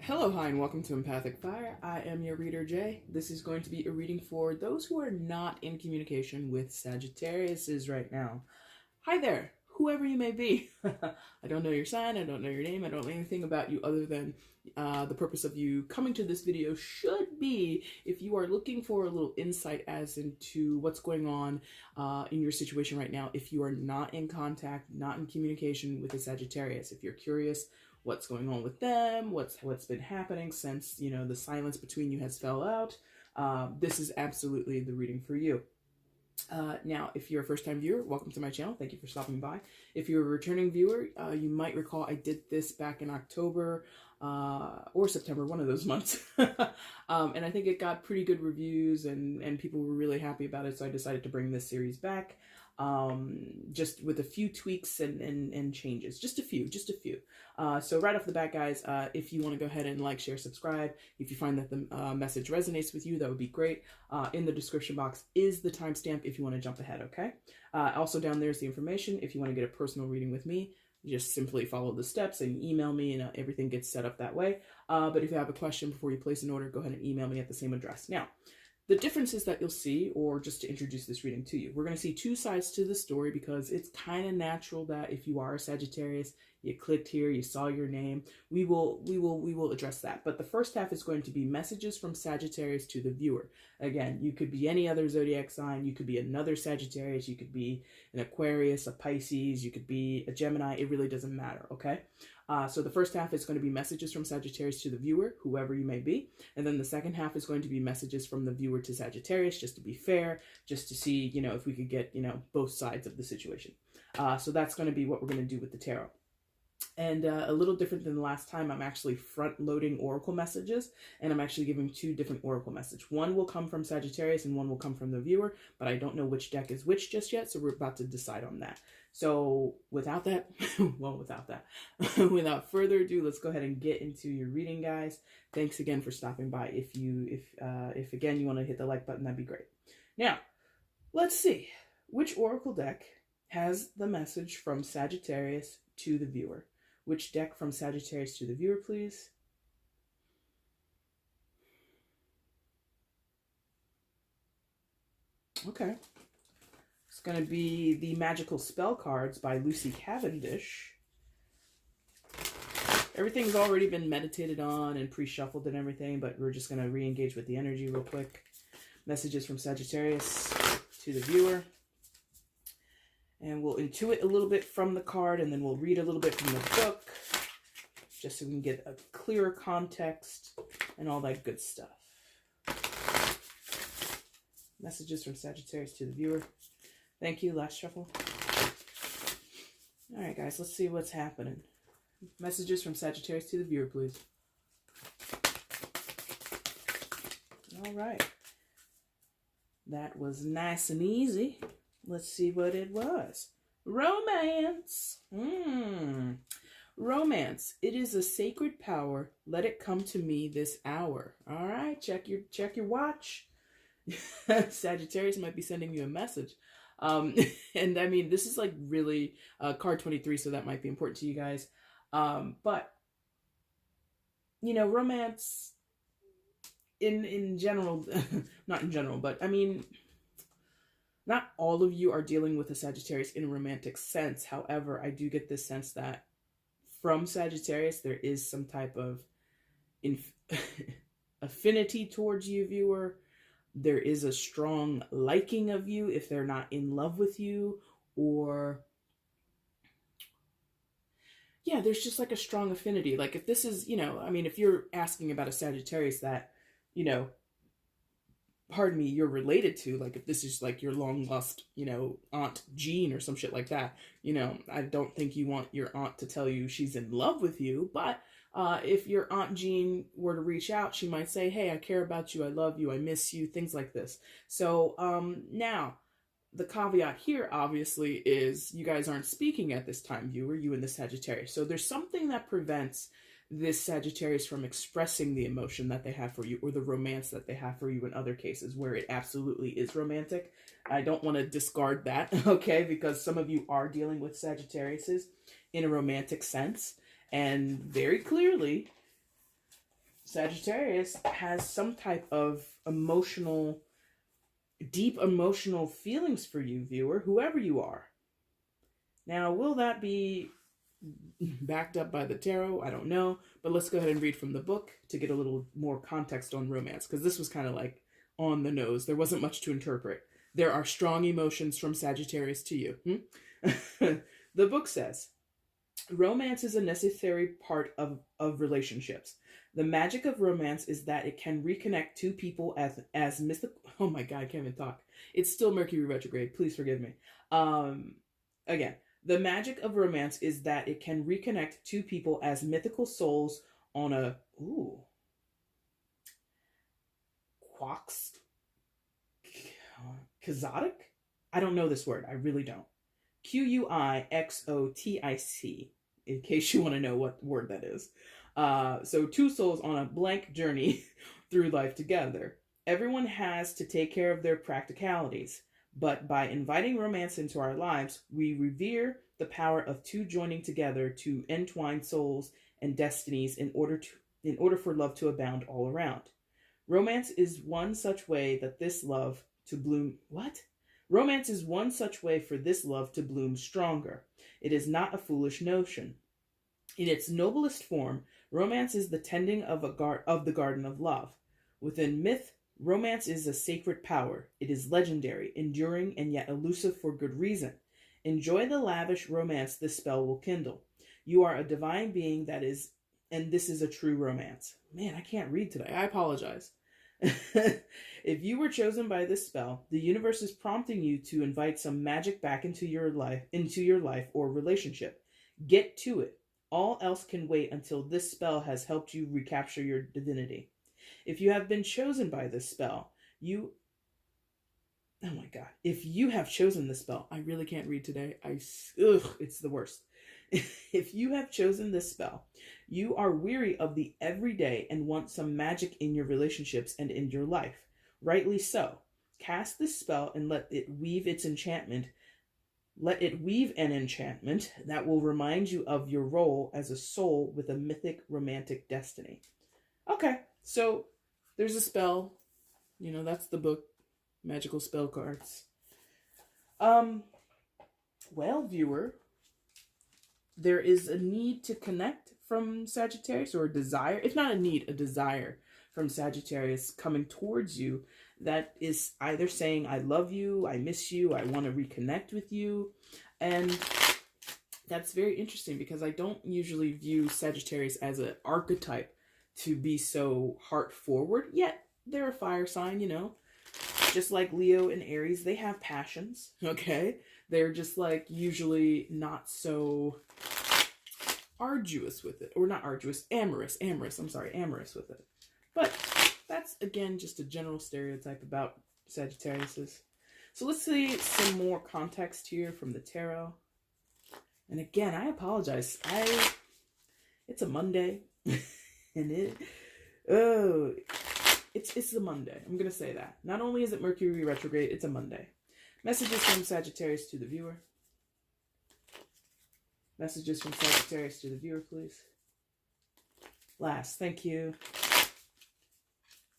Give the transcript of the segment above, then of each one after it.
Hello, hi, and welcome to EmpathicFire. I am your reader, Jay. This is going to be a reading for those who are not in communication with Sagittariuses right now. Hi there, whoever you may be. I don't know your sign, I don't know your name, I don't know anything about you other than the purpose of you coming to this video should be if you are looking for a little insight as into what's going on in your situation right now. If you are not in contact, not in communication with a Sagittarius, if you're curious what's going on with them, what's been happening since, you know, the silence between you has fell out, this is absolutely the reading for you. Now, if you're a first-time viewer, welcome to my channel. Thank you for stopping by. If you're a returning viewer, you might recall I did this back in October or September, one of those months. And I think it got pretty good reviews and people were really happy about it, so I decided to bring this series back. Just with a few tweaks and changes, just a few. So right off the bat, guys, if you want to go ahead and like, share, subscribe, if you find that the message resonates with you, that would be great. In the description box is the timestamp if you want to jump ahead, okay? Also down there is the information if you want to get a personal reading with me. You just simply follow the steps and email me, and everything gets set up that way. But if you have a question before you place an order, go ahead and email me at the same address. Now, the differences that you'll see, or just to introduce this reading to you, we're going to see two sides to the story because it's kind of natural that if you are a Sagittarius, you clicked here, you saw your name, we will address that. But the first half is going to be messages from Sagittarius to the viewer. Again, you could be any other zodiac sign, you could be another Sagittarius, you could be an Aquarius, a Pisces, you could be a Gemini, it really doesn't matter, okay? So the first half is going to be messages from Sagittarius to the viewer, whoever you may be. And then the second half is going to be messages from the viewer to Sagittarius, just to be fair, just to see, you know, if we could get, you know, both sides of the situation. So that's going to be what we're going to do with the tarot. And a little different than the last time, I'm actually front-loading oracle messages, and I'm actually giving two different oracle messages. One will come from Sagittarius and one will come from the viewer, but I don't know which deck is which just yet, so we're about to decide on that. So without that, without further ado, let's go ahead and get into your reading, guys. Thanks again for stopping by. If again you want to hit the like button, that'd be great. Now, let's see which oracle deck has the message from Sagittarius to the viewer. Which deck from Sagittarius to the viewer, please? Okay. It's going to be the Magical Spell Cards by Lucy Cavendish. Everything's already been meditated on and pre-shuffled and everything, but we're just going to re-engage with the energy real quick. Messages from Sagittarius to the viewer. And we'll intuit a little bit from the card, and then we'll read a little bit from the book, just so we can get a clearer context and all that good stuff. Messages from Sagittarius to the viewer. Thank you. Last shuffle. All right, guys, let's see what's happening. Messages from Sagittarius to the viewer, please. All right. That was nice and easy. Let's see what it was. Romance. Romance. It is a sacred power. Let it come to me this hour. All right. Check your watch. Sagittarius might be sending you a message. And I mean, this is like really card 23, so that might be important to you guys. But you know, romance in general, not in general, but I mean, not all of you are dealing with a Sagittarius in a romantic sense. However, I do get this sense that from Sagittarius, there is some type of affinity towards you, viewer. There is a strong liking of you if they're not in love with you, or yeah, there's just like a strong affinity. Like if this is, you know, I mean, if you're asking about a Sagittarius that, you know, pardon me, you're related to, like if this is like your long lost, you know, Aunt Jean or some shit like that, you know, I don't think you want your aunt to tell you she's in love with you, but if your Aunt Jean were to reach out, she might say, hey, I care about you, I love you, I miss you, things like this. So now, the caveat here, obviously, is you guys aren't speaking at this time, viewer, you and the Sagittarius. So there's something that prevents this Sagittarius from expressing the emotion that they have for you, or the romance that they have for you in other cases where it absolutely is romantic. I don't want to discard that, okay, because some of you are dealing with Sagittariuses in a romantic sense, and very clearly Sagittarius has some type of deep emotional feelings for you, viewer, whoever you are. Now, will that be backed up by the tarot? I don't know, but let's go ahead and read from the book to get a little more context on romance, because this was kind of like on the nose. There wasn't much to interpret. There are strong emotions from Sagittarius to you. The book says, romance is a necessary part of relationships. The magic of romance is that it can reconnect two people as mystical. Oh my God, I can't even talk. It's still Mercury retrograde. Please forgive me. Again, the magic of romance is that it can reconnect two people as mythical souls on a Quixotic? I don't know this word. I really don't. Quixotic, in case you want to know what word that is. So two souls on a blank journey through life together. Everyone has to take care of their practicalities, but by inviting romance into our lives, we revere the power of two joining together to entwine souls and destinies in order for love to abound all around. Romance is one such way that this love to bloom. What? Romance is one such way for this love to bloom stronger. It is not a foolish notion. In its noblest form, romance is the tending of the garden of love. Within myth, romance is a sacred power. It is legendary, enduring, and yet elusive for good reason. Enjoy the lavish romance this spell will kindle. You are a divine being and this is a true romance. Man, I can't read today. I apologize. If you were chosen by this spell, the universe is prompting you to invite some magic back into your life or relationship. Get to it. All else can wait until this spell has helped you recapture your divinity. If you have been chosen by this spell, oh my God. If you have chosen this spell, I really can't read today. It's the worst. If you have chosen this spell, you are weary of the everyday and want some magic in your relationships and in your life. Rightly so. Cast this spell and let it weave an enchantment that will remind you of your role as a soul with a mythic romantic destiny. Okay, so there's a spell. That's the book. Magical spell cards. Well, viewer, there is a need to connect from Sagittarius, or a desire, if not a need, a desire from Sagittarius coming towards you that is either saying, I love you, I miss you, I want to reconnect with you. And that's very interesting because I don't usually view Sagittarius as an archetype to be so heart forward, yet they're a fire sign, just like Leo and Aries. They have passions, okay? They're just like usually not so arduous with it, or not arduous, amorous with it. But that's, again, just a general stereotype about Sagittariuses. So let's see some more context here from the tarot. And again, I apologize. It's a Monday, and it's a Monday. I'm gonna say that. Not only is it Mercury retrograde, it's a Monday. Messages from Sagittarius to the viewer. Messages from Sagittarius to the viewer, please. Last, thank you.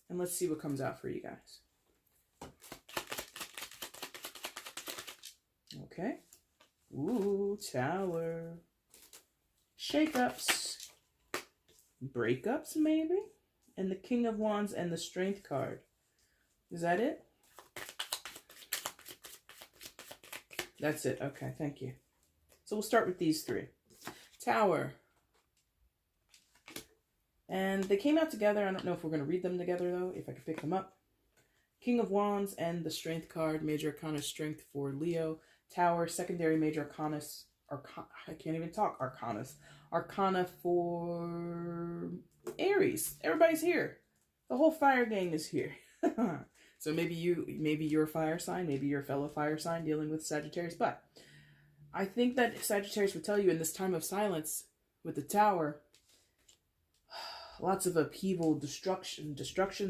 And let's see what comes out for you guys. Okay. Ooh, Tower. Shakeups. Breakups, maybe? And the King of Wands and the Strength card. Is that it? That's it. Okay, thank you. So we'll start with these three. Tower. And they came out together. I don't know if we're going to read them together, though, if I can pick them up. King of Wands and the Strength card. Major Arcana Strength for Leo. Tower, secondary major Arcana. I can't even talk. Arcana for Aries. Everybody's here. The whole fire gang is here. So maybe you're a fire sign. Maybe you're a fellow fire sign dealing with Sagittarius. But I think that Sagittarius would tell you in this time of silence with the Tower, lots of upheaval, destruction.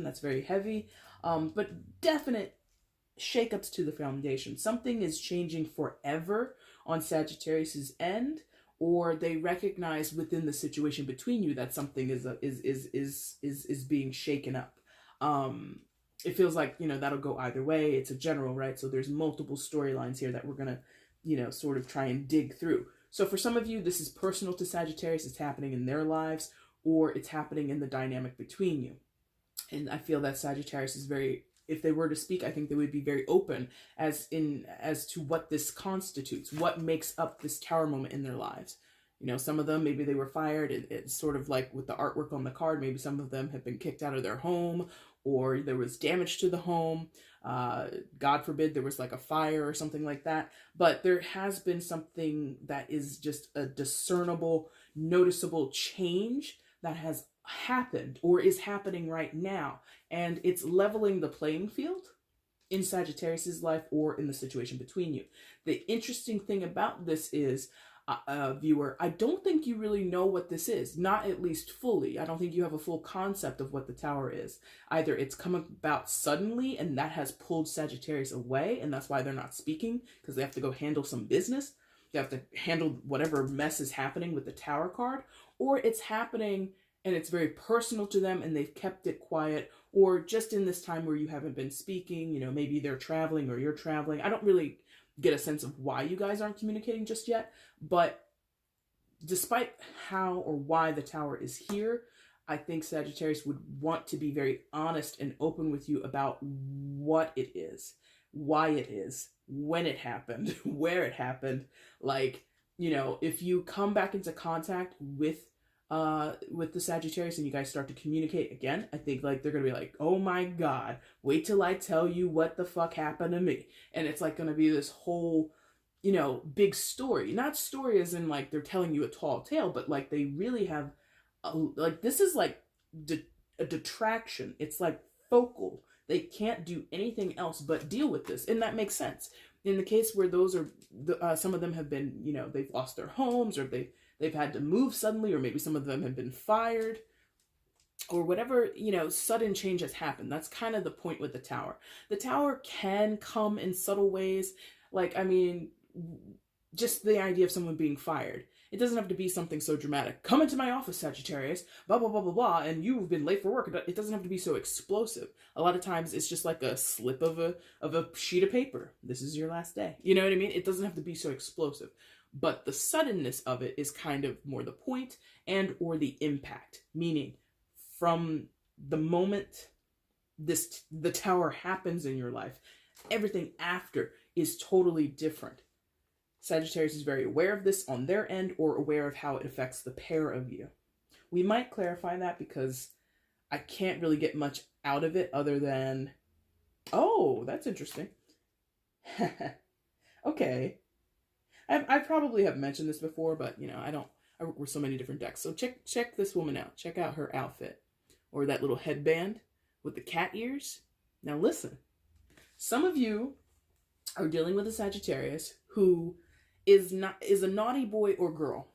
That's very heavy. But definite shakeups to the foundation. Something is changing forever on Sagittarius's end, or they recognize within the situation between you that something is being shaken up. It feels like, you know, that'll go either way. It's a general, right? So there's multiple storylines here that we're gonna, you know, sort of try and dig through. So for some of you, this is personal to Sagittarius. It's happening in their lives, or it's happening in the dynamic between you. And I feel that Sagittarius is very, if they were to speak, I think they would be very open as to what this constitutes, what makes up this tower moment in their lives. You know, some of them, maybe they were fired. It's sort of like with the artwork on the card, maybe some of them have been kicked out of their home, or there was damage to the home. God forbid there was like a fire or something like that. But there has been something that is just a discernible, noticeable change that has happened or is happening right now. And it's leveling the playing field in Sagittarius's life or in the situation between you. The interesting thing about this is, viewer, I don't think you really know what this is, not at least fully. I don't think you have a full concept of what the tower is. Either it's come about suddenly and that has pulled Sagittarius away, and that's why they're not speaking, because they have to go handle some business. They have to handle whatever mess is happening with the tower card, or it's happening and it's very personal to them and they've kept it quiet, or just in this time where you haven't been speaking, you know, maybe they're traveling or you're traveling. I don't really get a sense of why you guys aren't communicating just yet, but despite how or why the tower is here, I think Sagittarius would want to be very honest and open with you about what it is, why it is, when it happened, where it happened. Like, you know, if you come back into contact with the Sagittarius and you guys start to communicate again, I think like they're gonna be like, oh my god, wait till I tell you what the fuck happened to me. And it's like gonna be this whole, you know, big story. Not story as in like they're telling you a tall tale, but like they really have like this is like a detraction. It's like focal. They can't do anything else but deal with this, and that makes sense. In the case where those are some of them have been, you know, they've lost their homes, or they've had to move suddenly, or maybe some of them have been fired, or whatever, you know, sudden change has happened. That's kind of the point with the tower. The tower can come in subtle ways. Like, I mean, just the idea of someone being fired. It doesn't have to be something so dramatic. Come into my office, Sagittarius, blah, blah, blah, blah, blah, and you've been late for work. It doesn't have to be so explosive. A lot of times it's just like a slip of a sheet of paper. This is your last day. You know what I mean? It doesn't have to be so explosive. But the suddenness of it is kind of more the point and or the impact. Meaning, from the moment the tower happens in your life, everything after is totally different. Sagittarius is very aware of this on their end, or aware of how it affects the pair of you. We might clarify that because I can't really get much out of it other than, oh, that's interesting. Okay. I probably have mentioned this before, but, you know, I work with so many different decks. So check this woman out. Check out her outfit. Or that little headband with the cat ears. Now listen. Some of you are dealing with a Sagittarius who is a naughty boy or girl.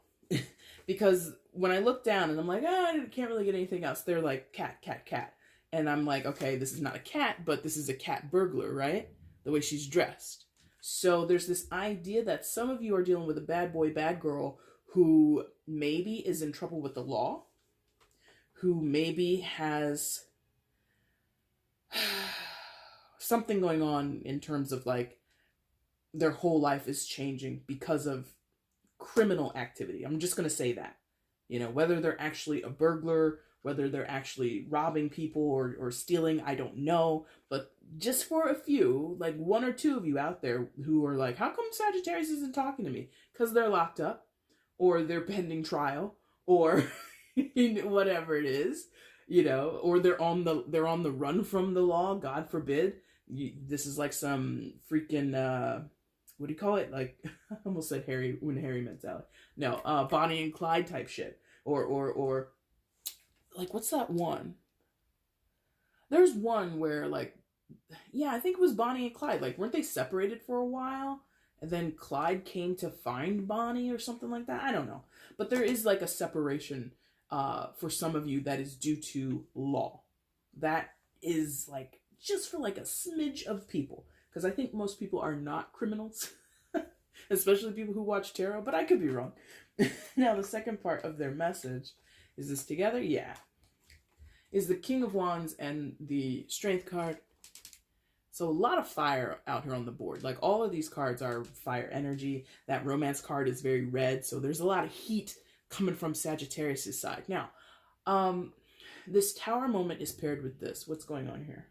Because when I look down and I'm like, I can't really get anything else, they're like, cat, cat, cat. And I'm like, okay, this is not a cat, but this is a cat burglar, right? The way she's dressed. So there's this idea that some of you are dealing with a bad boy, bad girl who maybe is in trouble with the law, who maybe has something going on in terms of like their whole life is changing because of criminal activity. I'm just going to say that, you know, whether they're actually a burglar, whether they're actually robbing people or stealing, I don't know. But just for a few, like one or two of you out there who are like, how come Sagittarius isn't talking to me? Because they're locked up, or they're pending trial, or whatever it is, you know, or they're on the run from the law, God forbid. This is like some freaking, what do you call it? Like, I almost said Harry when Harry met Sally. No, Bonnie and Clyde type shit. Or like, what's that one? There's one where, like, yeah, I think it was Bonnie and Clyde. Like, weren't they separated for a while? And then Clyde came to find Bonnie or something like that? I don't know. But there is, like, a separation for some of you that is due to law. That is, like, just for, like, a smidge of people. Because I think most people are not criminals. especially people who watch tarot, but I could be wrong. Now, the second part of their message, is this together? Yeah. Is the King of Wands and the Strength card. So a lot of fire out here on the board. Like, all of these cards are fire energy. That Romance card is very red, so there's a lot of heat coming from Sagittarius' side. Now, this Tower moment is paired with this. What's going on here?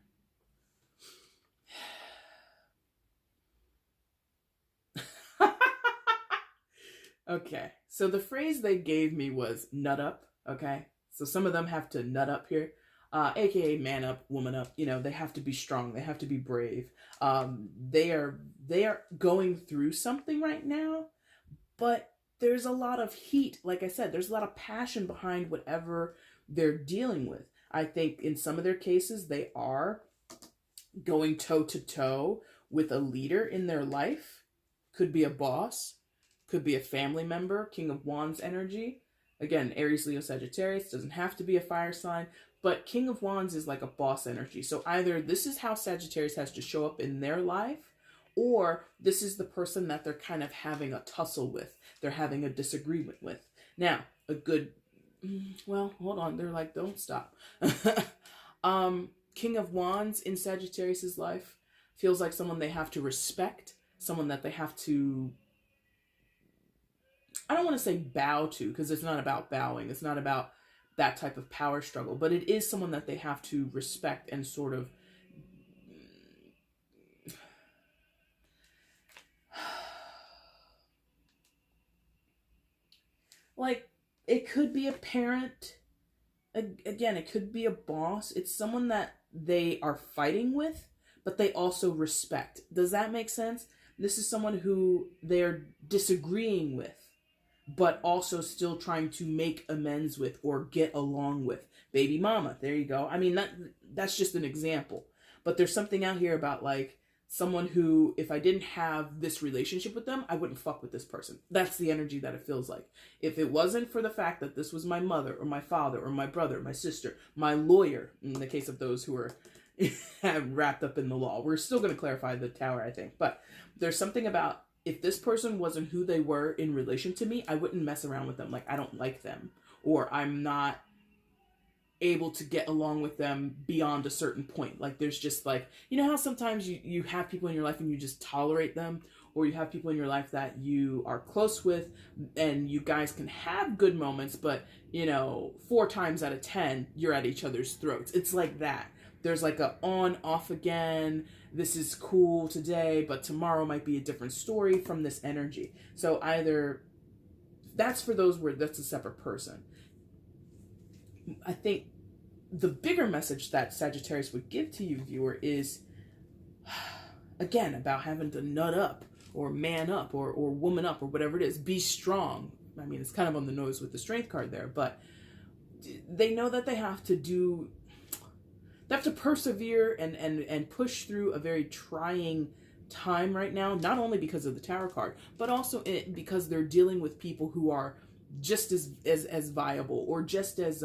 Okay, so the phrase they gave me was nut up, okay? So some of them have to nut up here, aka man up, woman up. You know, they have to be strong, they have to be brave. They are going through something right now, but there's a lot of heat. Like I said, there's a lot of passion behind whatever they're dealing with. I think in some of their cases, they are going toe to toe with a leader in their life. Could be a boss. Could be a family member, King of Wands energy. Again, Aries, Leo, Sagittarius, doesn't have to be a fire sign, but King of Wands is like a boss energy. So either this is how Sagittarius has to show up in their life, or this is the person that they're kind of having a tussle with. They're having a disagreement with. Now, a good, well, hold on. They're like, don't stop. King of Wands in Sagittarius's life feels like someone they have to respect, someone that they have to, I don't want to say bow to, because it's not about bowing. It's not about that type of power struggle, but it is someone that they have to respect and sort of like, it could be a parent. Again, it could be a boss. It's someone that they are fighting with, but they also respect. Does that make sense? This is someone who they're disagreeing with, but also still trying to make amends with or get along with. Baby mama, there you go. I mean, that's just an example. But there's something out here about, like, someone who, if I didn't have this relationship with them, I wouldn't fuck with this person. That's the energy that it feels like. If it wasn't for the fact that this was my mother or my father or my brother, my sister, my lawyer, in the case of those who are wrapped up in the law. We're still going to clarify the Tower, I think. But there's something about, if this person wasn't who they were in relation to me, I wouldn't mess around with them. Like, I don't like them, or I'm not able to get along with them beyond a certain point. Like, there's just, like, you know how sometimes you have people in your life and you just tolerate them, or you have people in your life that you are close with and you guys can have good moments, but, you know, 4 times out of 10, you're at each other's throats. It's like that. There's like a on, off again. This is cool today, but tomorrow might be a different story from this energy. So either that's for those where that's a separate person. I think the bigger message that Sagittarius would give to you, viewer, is, again, about having to nut up or man up or woman up or whatever it is. Be strong. I mean, it's kind of on the nose with the Strength card there, but they know that they have to persevere and push through a very trying time right now, not only because of the Tower card, but also because they're dealing with people who are just as viable or just as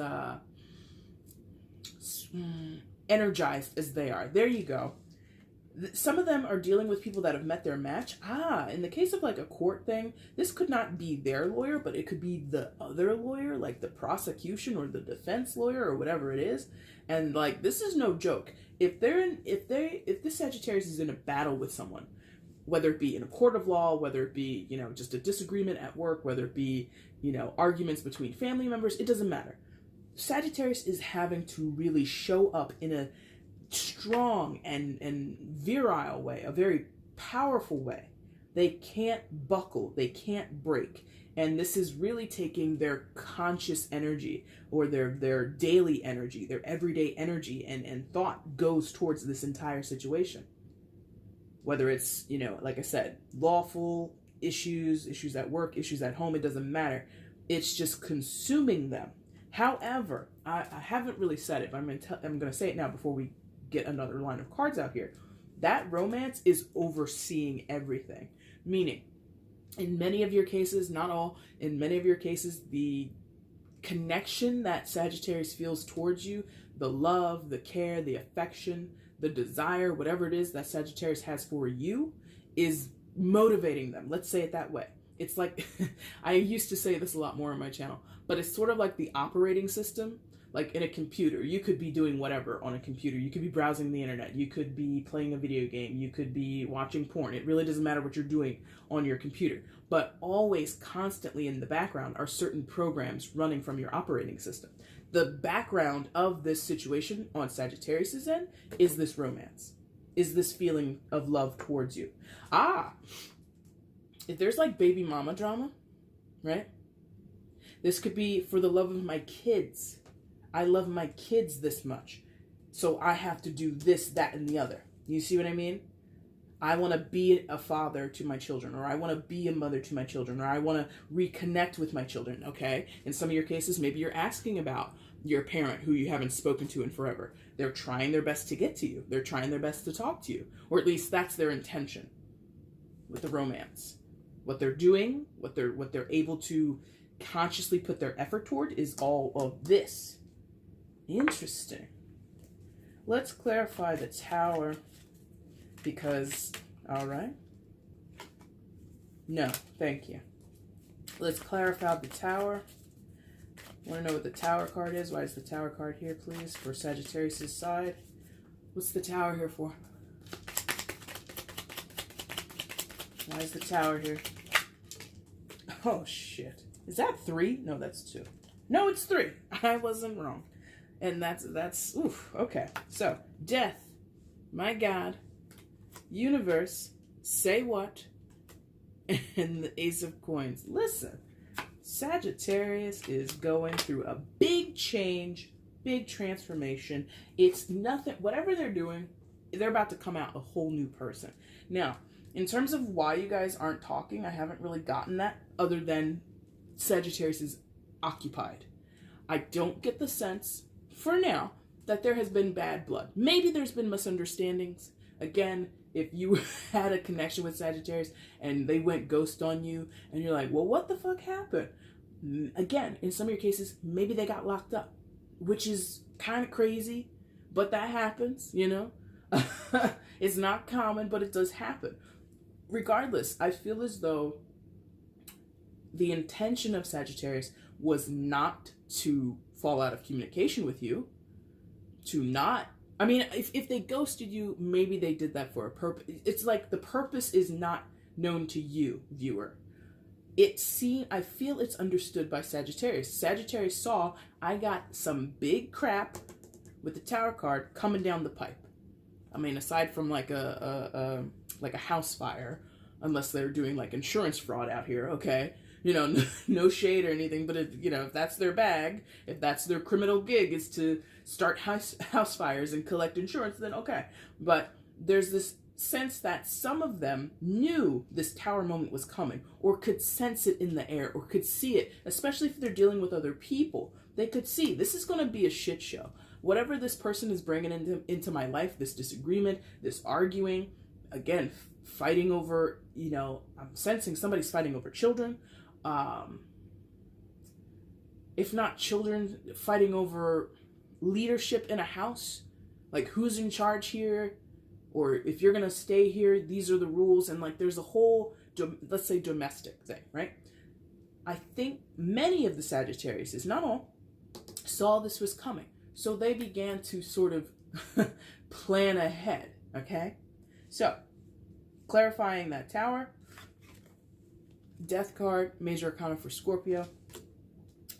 energized as they are. There you go. Some of them are dealing with people that have met their match. In the case of like a court thing, this could not be their lawyer, but it could be the other lawyer, like the prosecution or the defense lawyer or whatever it is. And like, this is no joke. If this Sagittarius is in a battle with someone, whether it be in a court of law, whether it be, you know, just a disagreement at work, whether it be, you know, arguments between family members, it doesn't matter. Sagittarius is having to really show up in a strong and virile way, a very powerful way. They can't buckle, they can't break. And this is really taking their conscious energy or their daily energy, their everyday energy and thought goes towards this entire situation. Whether it's, you know, like I said, lawful issues at work, issues at home, it doesn't matter. It's just consuming them. However, I haven't really said it, but I'm going to say it now before we get another line of cards out here. That Romance is overseeing everything. Meaning, in many of your cases, not all, in many of your cases, the connection that Sagittarius feels towards you, the love, the care, the affection, the desire, whatever it is that Sagittarius has for you, is motivating them. Let's say it that way. It's like, I used to say this a lot more on my channel, but it's sort of like the operating system. Like in a computer, you could be doing whatever on a computer. You could be browsing the internet. You could be playing a video game. You could be watching porn. It really doesn't matter what you're doing on your computer. But always constantly in the background are certain programs running from your operating system. The background of this situation on Sagittarius' end is this romance, is this feeling of love towards you. If there's like baby mama drama, right? This could be for the love of my kids. I love my kids this much, so I have to do this, that, and the other. You see what I mean? I want to be a father to my children, or I want to be a mother to my children, or I want to reconnect with my children, okay? In some of your cases, maybe you're asking about your parent who you haven't spoken to in forever. They're trying their best to get to you. They're trying their best to talk to you, or at least that's their intention with the romance. What they're doing, what they're able to consciously put their effort toward is all of this. Interesting. Let's clarify the Tower because, all right. No, thank you. Let's clarify the Tower. Want to know what the Tower card is? Why is the Tower card here, please, for Sagittarius' side? What's the Tower here for? Why is the Tower here? Oh, shit. Is that 3? No, that's 2. No, it's 3. I wasn't wrong. And that's oof, okay. So, death, my God, universe, say what, and the Ace of Coins. Listen, Sagittarius is going through a big change, big transformation. It's nothing, whatever they're doing, they're about to come out a whole new person. Now, in terms of why you guys aren't talking, I haven't really gotten that other than Sagittarius is occupied. I don't get the sense, for now, that there has been bad blood. Maybe there's been misunderstandings. Again, if you had a connection with Sagittarius and they went ghost on you and you're like, well, what the fuck happened? Again, in some of your cases, maybe they got locked up, which is kind of crazy, but that happens, you know? It's not common, but it does happen. Regardless, I feel as though the intention of Sagittarius was not to fall out of communication with you, to not, I mean, if they ghosted you, maybe they did that for a purpose. It's like the purpose is not known to you, viewer. I feel it's understood by Sagittarius. Sagittarius saw, I got some big crap with the Tower card coming down the pipe. I mean, aside from like a house fire, unless they're doing like insurance fraud out here, okay? You know, no shade or anything, but if that's their bag, if that's their criminal gig is to start house fires and collect insurance, then okay. But there's this sense that some of them knew this Tower moment was coming, or could sense it in the air, or could see it, especially if they're dealing with other people. They could see, this is going to be a shit show. Whatever this person is bringing into my life, this disagreement, this arguing, again, fighting over, I'm sensing somebody's fighting over children. If not children, fighting over leadership in a house, like who's in charge here, or if you're gonna stay here, these are the rules, and like there's a whole, let's say, domestic thing, right? I think many of the Sagittarius, not all, saw this was coming, so they began to sort of plan ahead, okay? So, clarifying that Tower, Death card, major arcana for Scorpio,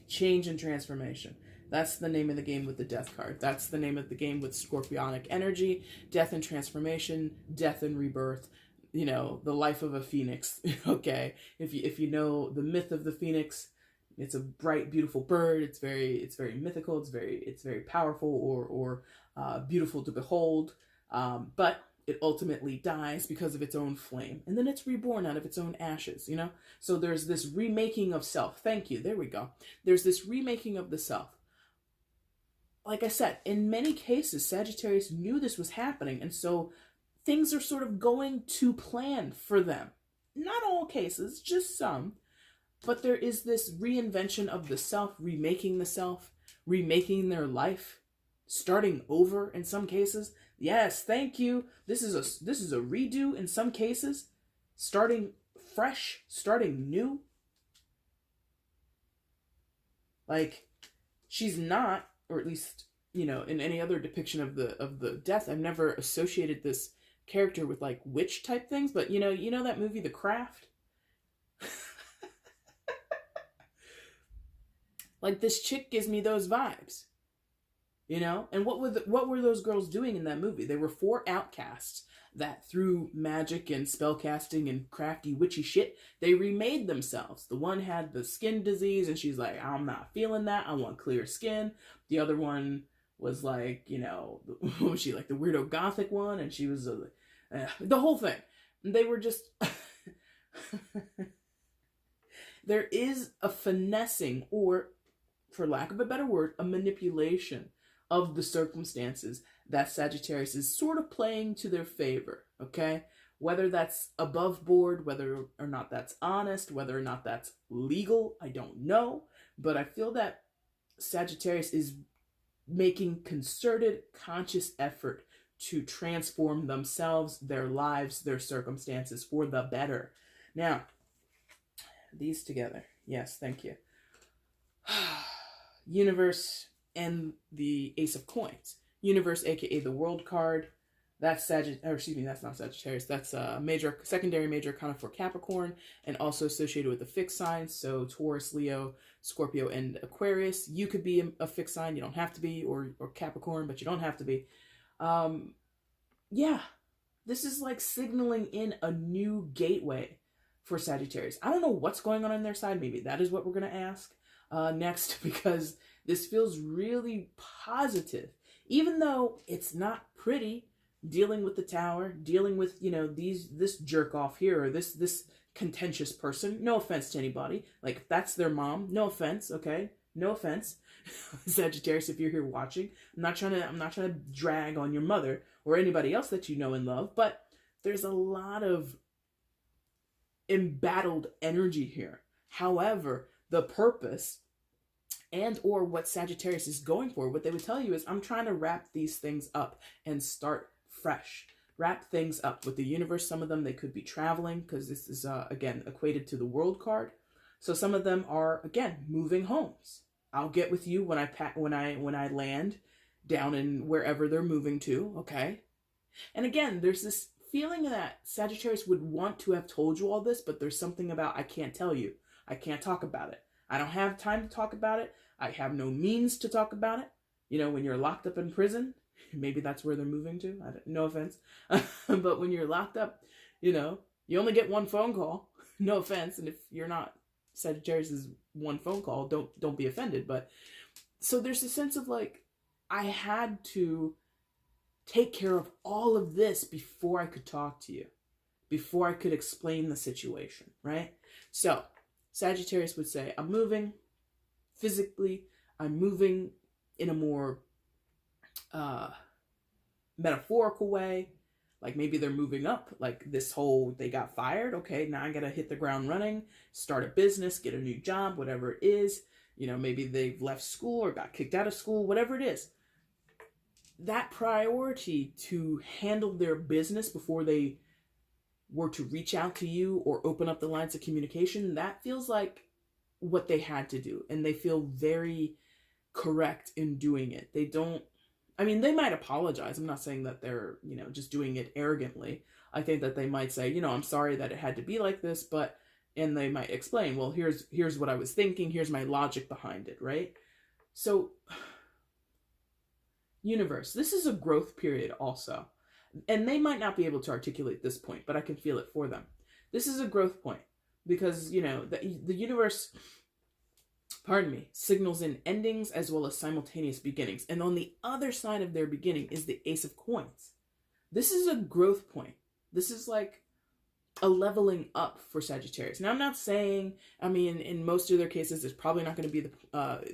change and transformation. That's the name of the game with the Death card. That's the name of the game with Scorpionic energy, death and transformation, death and rebirth, the life of a phoenix, okay? If you know the myth of the phoenix, it's a bright, beautiful bird. It's very mythical. It's very powerful or beautiful to behold. But it ultimately dies because of its own flame. And then it's reborn out of its own ashes, So there's this remaking of self. Thank you. There we go. There's this remaking of the self. Like I said, in many cases, Sagittarius knew this was happening. And so things are sort of going to plan for them. Not all cases, just some. But there is this reinvention of the self, remaking their life, starting over in some cases. Yes, thank you. This is a redo in some cases. starting fresh, starting new. Like, she's not, or at least, you know, in any other depiction of the death, I've never associated this character with like witch type things, but you know that movie The Craft? Like, this chick gives me those vibes. You know? And what were those girls doing in that movie? They were 4 outcasts that through magic and spellcasting and crafty witchy shit, they remade themselves. The one had the skin disease and she's like, I'm not feeling that. I want clear skin. The other one was like, you know, what was she, like the weirdo gothic one? And she was the whole thing. They were just there is a finessing, or for lack of a better word, a manipulation of the circumstances that Sagittarius is sort of playing to their favor, okay? Whether that's above board, whether or not that's honest, whether or not that's legal, I don't know. But I feel that Sagittarius is making concerted, conscious effort to transform themselves, their lives, their circumstances for the better. Now, these together. Yes, thank you. Universe and the Ace of Coins. Universe, aka the World card. That's that's not Sagittarius. That's secondary major kind of for Capricorn, and also associated with the fixed signs. So Taurus, Leo, Scorpio, and Aquarius. You could be a fixed sign. You don't have to be, or Capricorn, but you don't have to be. Yeah, this is like signaling in a new gateway for Sagittarius. I don't know what's going on their side. Maybe that is what we're going to ask next, because this feels really positive. Even though it's not pretty dealing with the Tower, dealing with, you know, this jerk off here, or this contentious person. No offense to anybody. Like, if that's their mom, no offense, okay? No offense. Sagittarius, if you're here watching, I'm not trying to drag on your mother or anybody else that you know and love, but there's a lot of embattled energy here. However, the purpose and or what Sagittarius is going for, what they would tell you is, I'm trying to wrap these things up and start fresh. Wrap things up. With the universe, some of them, they could be traveling, because this is, again, equated to the World card. So some of them are, again, moving homes. I'll get with you when I land down in wherever they're moving to, okay? And again, there's this feeling that Sagittarius would want to have told you all this, but there's something about, I can't tell you. I can't talk about it. I don't have time to talk about it. I have no means to talk about it. You know, when you're locked up in prison, maybe that's where they're moving to. No offense. But when you're locked up, you know, you only get one phone call. No offense. And if you're not Sagittarius's one phone call, don't be offended. But so there's a sense of like, I had to take care of all of this before I could talk to you, before I could explain the situation, right? So Sagittarius would say, I'm moving physically, I'm moving in a more metaphorical way. Like, maybe they're moving up, like this whole, they got fired. Okay, now I gotta hit the ground running, start a business, get a new job, whatever it is. You know, maybe they've left school or got kicked out of school, whatever it is. That priority to handle their business before they were to reach out to you or open up the lines of communication, that feels like what they had to do. And they feel very correct in doing it. They don't, I mean, they might apologize. I'm not saying that they're, you know, just doing it arrogantly. I think that they might say, you know, I'm sorry that it had to be like this, but, and they might explain, well, here's what I was thinking. Here's my logic behind it, right? So, universe, this is a growth period also. And they might not be able to articulate this point, but I can feel it for them. This is a growth point because, you know, the universe, pardon me, signals in endings as well as simultaneous beginnings. And on the other side of their beginning is the Ace of Coins. This is a growth point. This is like a leveling up for Sagittarius. Now, I'm not saying, I mean, in most of their cases, it's probably not going to be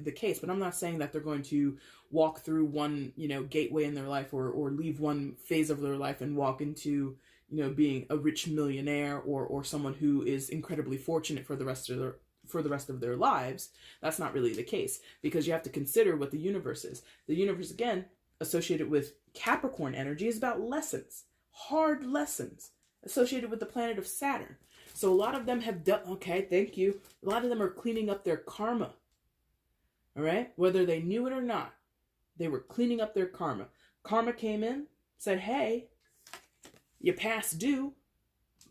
the case, but I'm not saying that they're going to walk through one, you know, gateway in their life or leave one phase of their life and walk into, you know, being a rich millionaire or someone who is incredibly fortunate for the rest of their lives. That's not really the case, because you have to consider what the universe is. The universe, again, associated with Capricorn energy, is about lessons, hard lessons. associated with the planet of Saturn. So a lot of them have done, okay, thank you. A lot of them are cleaning up their karma. All right? Whether they knew it or not, they were cleaning up their karma. Karma came in, said, hey, you're past due.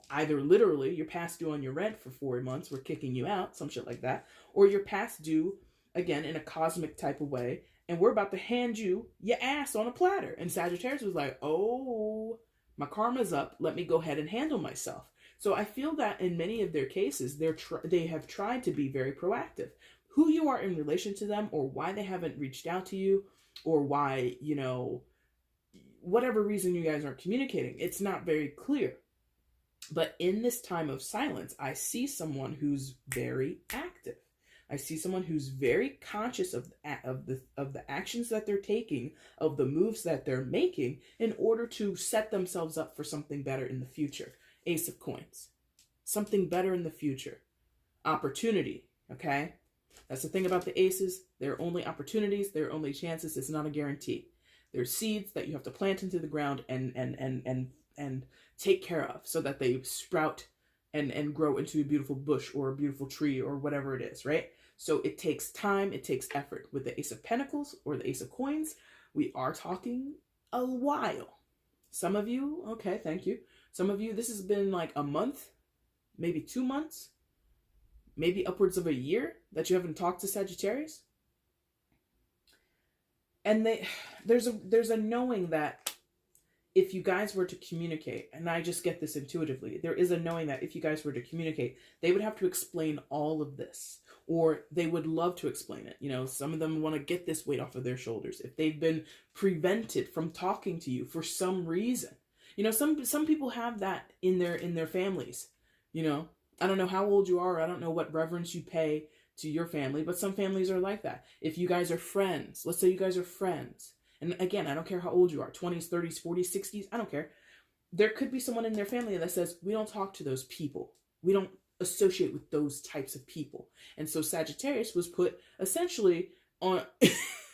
Either literally, you're past due on your rent for 4 months, we're kicking you out, some shit like that. Or you're past due, again, in a cosmic type of way, and we're about to hand you your ass on a platter. And Sagittarius was like, oh, my karma's up. Let me go ahead and handle myself. So I feel that in many of their cases, they have tried to be very proactive. Who you are in relation to them, or why they haven't reached out to you, or why, you know, whatever reason you guys aren't communicating, it's not very clear. But in this time of silence, I see someone who's very active. I see someone who's very conscious of the actions that they're taking, of the moves that they're making in order to set themselves up for something better in the future. Ace of Coins. Something better in the future. Opportunity, okay? That's the thing about the aces. They're only opportunities. They're only chances. It's not a guarantee. They're seeds that you have to plant into the ground and take care of so that they sprout and grow into a beautiful bush or a beautiful tree or whatever it is, right? So it takes time, it takes effort. With the Ace of Pentacles or the Ace of Coins, we are talking a while. Some of you, okay, thank you. Some of you, this has been like a month, maybe 2 months, maybe upwards of a year that you haven't talked to Sagittarius. And there's a knowing that if you guys were to communicate, and I just get this intuitively, there is a knowing that if you guys were to communicate, they would have to explain all of this, or they would love to explain it. You know, some of them want to get this weight off of their shoulders. If they've been prevented from talking to you for some reason, you know, some people have that in their families. You know, I don't know how old you are. I don't know what reverence you pay to your family, but some families are like that. If you guys are friends, let's say you guys are friends. And again, I don't care how old you are, 20s, 30s, 40s, 60s, I don't care. There could be someone in their family that says, we don't talk to those people. We don't associate with those types of people. And so Sagittarius was put essentially on,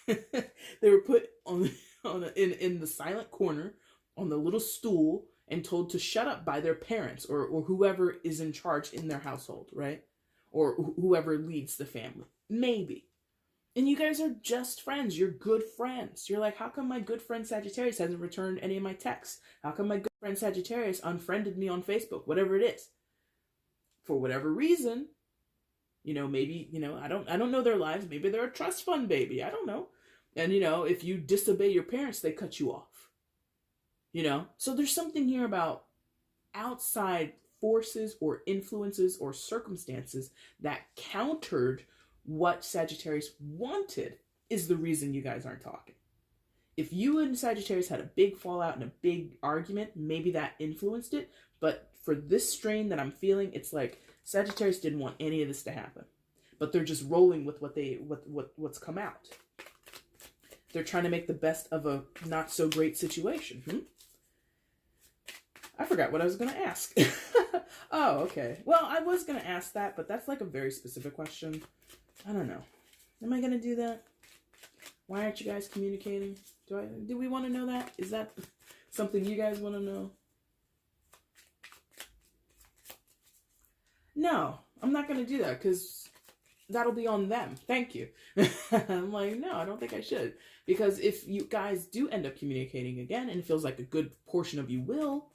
they were put in the silent corner, on the little stool, and told to shut up by their parents or whoever is in charge in their household, right? Or whoever leads the family. Maybe. And you guys are just friends. You're good friends. You're like, how come my good friend Sagittarius hasn't returned any of my texts? How come my good friend Sagittarius unfriended me on Facebook? Whatever it is. For whatever reason, you know, maybe, you know, I don't know their lives. Maybe they're a trust fund baby. I don't know. And, you know, if you disobey your parents, they cut you off. You know? So there's something here about outside forces or influences or circumstances that countered what Sagittarius wanted is the reason you guys aren't talking. If you and Sagittarius had a big fallout and a big argument, maybe that influenced it. But for this strain that I'm feeling, it's like Sagittarius didn't want any of this to happen. But they're just rolling with what's come out. They're trying to make the best of a not so great situation. I forgot what I was going to ask. Oh, okay. Well, I was going to ask that, but that's like a very specific question. I don't know. Am I going to do that? Why aren't you guys communicating? Do we want to know that? Is that something you guys want to know? No, I'm not going to do that because that'll be on them. Thank you. I'm like, no, I don't think I should. Because if you guys do end up communicating again, and it feels like a good portion of you will,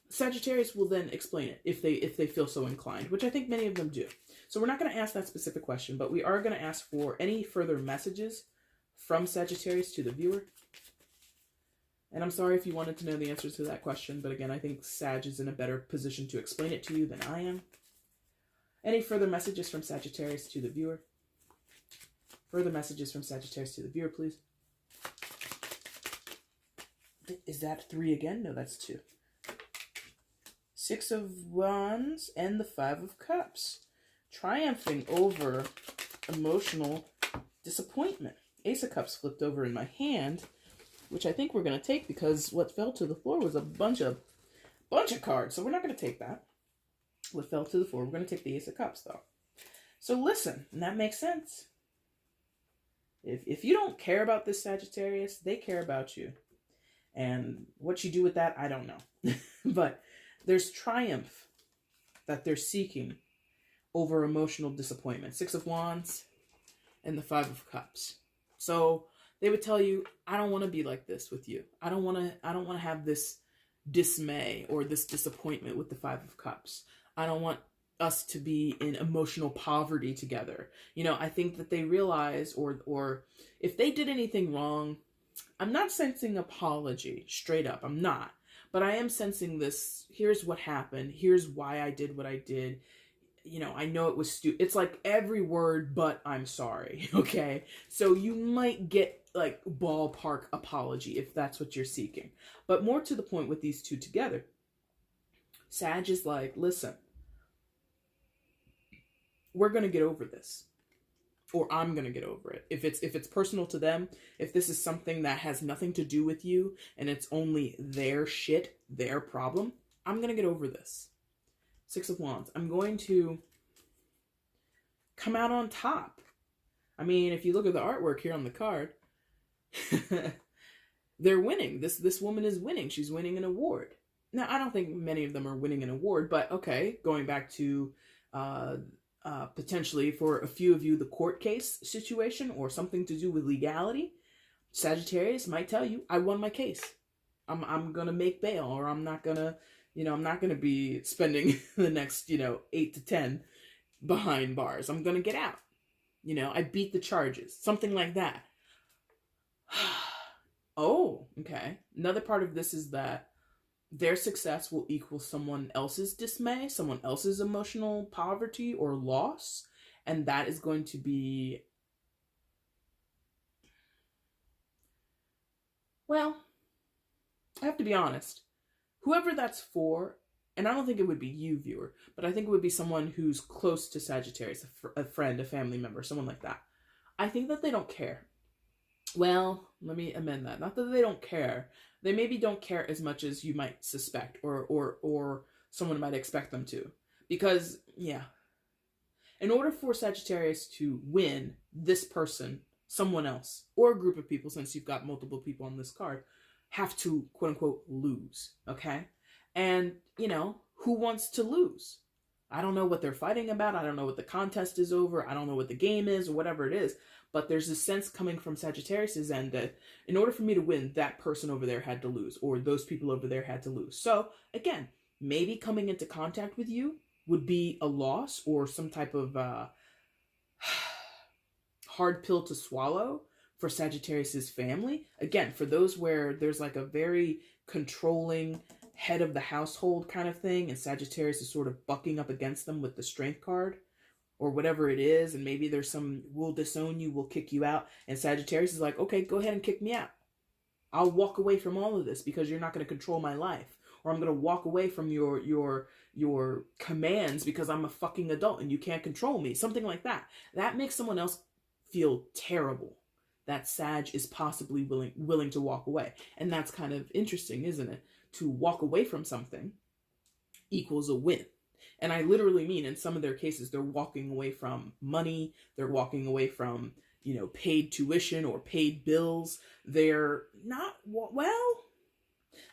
Sagittarius will then explain it if they feel so inclined, which I think many of them do. So we're not going to ask that specific question, but we are going to ask for any further messages from Sagittarius to the viewer. And I'm sorry if you wanted to know the answer to that question, but again, I think Sag is in a better position to explain it to you than I am. Any further messages from Sagittarius to the viewer? Further messages from Sagittarius to the viewer, please. Is that 3 again? No, that's 2. 6 of Wands and the 5 of Cups. Triumphing over emotional disappointment. Ace of Cups flipped over in my hand, which I think we're going to take because what fell to the floor was a bunch of cards. So we're not going to take that. What fell to the floor, we're going to take the Ace of Cups, though. So listen, and that makes sense. If you don't care about this Sagittarius, they care about you. And what you do with that, I don't know. But There's triumph that they're seeking over emotional disappointment. Six of Wands and the Five of Cups. So they would tell you, I don't want to be like this with you. I don't want to have this dismay or this disappointment with the Five of Cups. I don't want us to be in emotional poverty together. You know, I think that they realize, or if they did anything wrong, I'm not sensing apology straight up. I'm not. But I am sensing this, here's what happened. Here's why I did what I did. You know, I know it was stupid. It's like every word, but I'm sorry. Okay. So you might get like ballpark apology if that's what you're seeking. But more to the point with these two together, Sag is like, listen, we're going to get over this. Or I'm going to get over it. If it's personal to them, if this is something that has nothing to do with you and it's only their shit, their problem, I'm going to get over this. Six of Wands. I'm going to come out on top. I mean, if you look at the artwork here on the card, they're winning. This woman is winning. She's winning an award. Now, I don't think many of them are winning an award, but okay, going back to potentially for a few of you, the court case situation or something to do with legality, Sagittarius might tell you, I won my case. I'm going to make bail, or I'm not going to be spending the next, 8 to 10 behind bars. I'm going to get out. I beat the charges, something like that. Oh, okay. Another part of this is that their success will equal someone else's dismay, someone else's emotional poverty or loss. And that is going to be, well, I have to be honest. Whoever that's for, and I don't think it would be you, viewer, but I think it would be someone who's close to Sagittarius, a friend, a family member, someone like that. I think that they don't care. Well, let me amend that. Not that they don't care. They maybe don't care as much as you might suspect or someone might expect them to. Because, yeah, in order for Sagittarius to win, this person, someone else, or a group of people, since you've got multiple people on this card, have to, quote unquote, lose, okay? And, who wants to lose? I don't know what they're fighting about. I don't know what the contest is over. I don't know what the game is or whatever it is. But there's a sense coming from Sagittarius's end that in order for me to win, that person over there had to lose, or those people over there had to lose. So again, maybe coming into contact with you would be a loss or some type of hard pill to swallow for Sagittarius's family. Again, for those where there's like a very controlling head of the household kind of thing, and Sagittarius is sort of bucking up against them with the strength card or whatever it is, and maybe there's some, we'll disown you, we'll kick you out, and Sagittarius is like, okay, go ahead and kick me out. I'll walk away from all of this because you're not going to control my life, or I'm going to walk away from your commands because I'm a fucking adult and you can't control me, something like that. That makes someone else feel terrible that Sag is possibly willing to walk away. And that's kind of interesting, isn't it? To walk away from something equals a win. And I literally mean in some of their cases, they're walking away from money. They're walking away from, paid tuition or paid bills. They're not, well,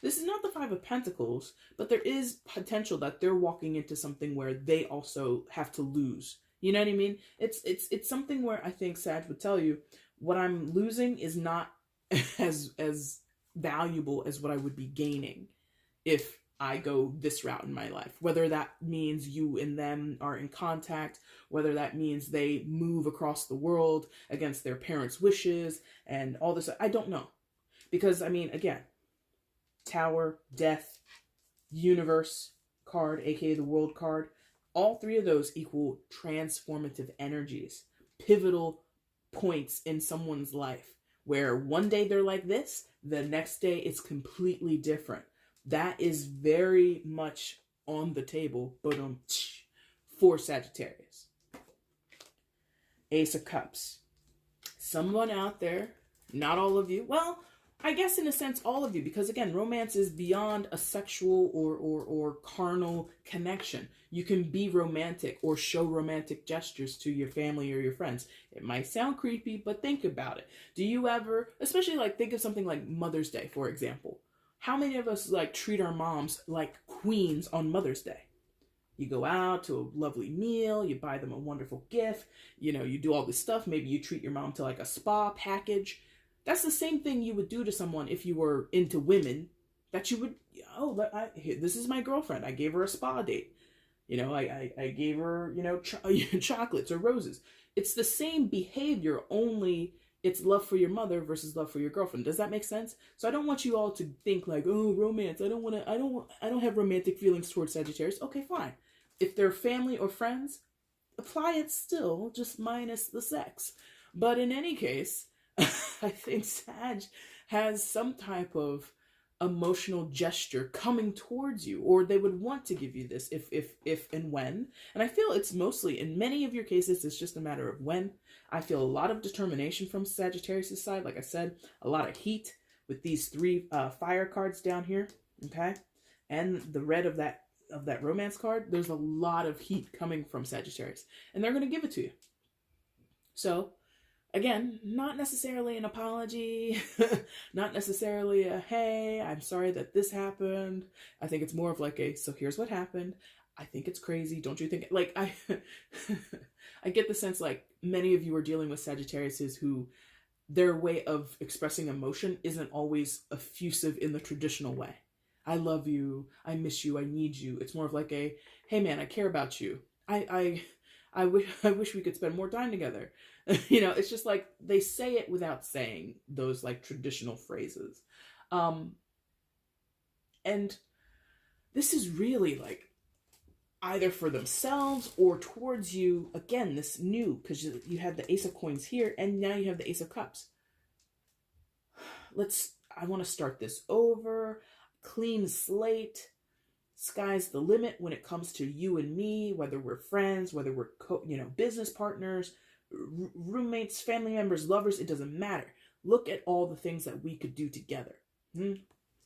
this is not the Five of Pentacles, but there is potential that they're walking into something where they also have to lose. You know what I mean? It's something where I think Sag would tell you, what I'm losing is not as valuable as what I would be gaining if I go this route in my life. Whether that means you and them are in contact, whether that means they move across the world against their parents' wishes and all this, I don't know. Because, again, Tower, Death, Universe card, aka the World card, all three of those equal transformative energies, pivotal points in someone's life, where one day they're like this, the next day it's completely different. That is very much on the table, but for Sagittarius. Ace of Cups. Someone out there, not all of you, well, I guess in a sense all of you, because again, romance is beyond a sexual or carnal connection. You can be romantic or show romantic gestures to your family or your friends. It might sound creepy, but think about it. Do you ever, especially think of something like Mother's Day, for example. How many of us like treat our moms like queens on Mother's Day? You go out to a lovely meal, you buy them a wonderful gift, you know, you do all this stuff. Maybe you treat your mom to like a spa package. That's the same thing you would do to someone if you were into women, that you would, oh, this is my girlfriend. I gave her a spa date. You know, I gave her, you know, chocolates or roses. It's the same behavior, only it's love for your mother versus love for your girlfriend. Does that make sense? So I don't want you all to think like, oh, romance. I don't have romantic feelings towards Sagittarius. Okay, fine. If they're family or friends, apply it still, just minus the sex. But in any case, I think Sag has some type of emotional gesture coming towards you, or they would want to give you this if and when. And I feel it's mostly, in many of your cases, it's just a matter of when. I feel a lot of determination from Sagittarius' side. Like I said, a lot of heat with these 3 fire cards down here, okay? And the red of that romance card. There's a lot of heat coming from Sagittarius, and they're going to give it to you. So, again, not necessarily an apology, not necessarily a, hey, I'm sorry that this happened. I think it's more of like a, so here's what happened. I think it's crazy. Don't you think? Like, I get the sense like many of you are dealing with Sagittariuses who their way of expressing emotion isn't always effusive in the traditional way. I love you. I miss you. I need you. It's more of like a, hey man, I care about you. I wish we could spend more time together. You know, it's just like they say it without saying those like traditional phrases. And this is really like either for themselves or towards you. Again, this new, because you have the Ace of Coins here, and now you have the Ace of Cups. I want to start this over. Clean slate. Sky's the limit when it comes to you and me, whether we're friends, whether we're business partners, roommates, family members, lovers, it doesn't matter. Look at all the things that we could do together.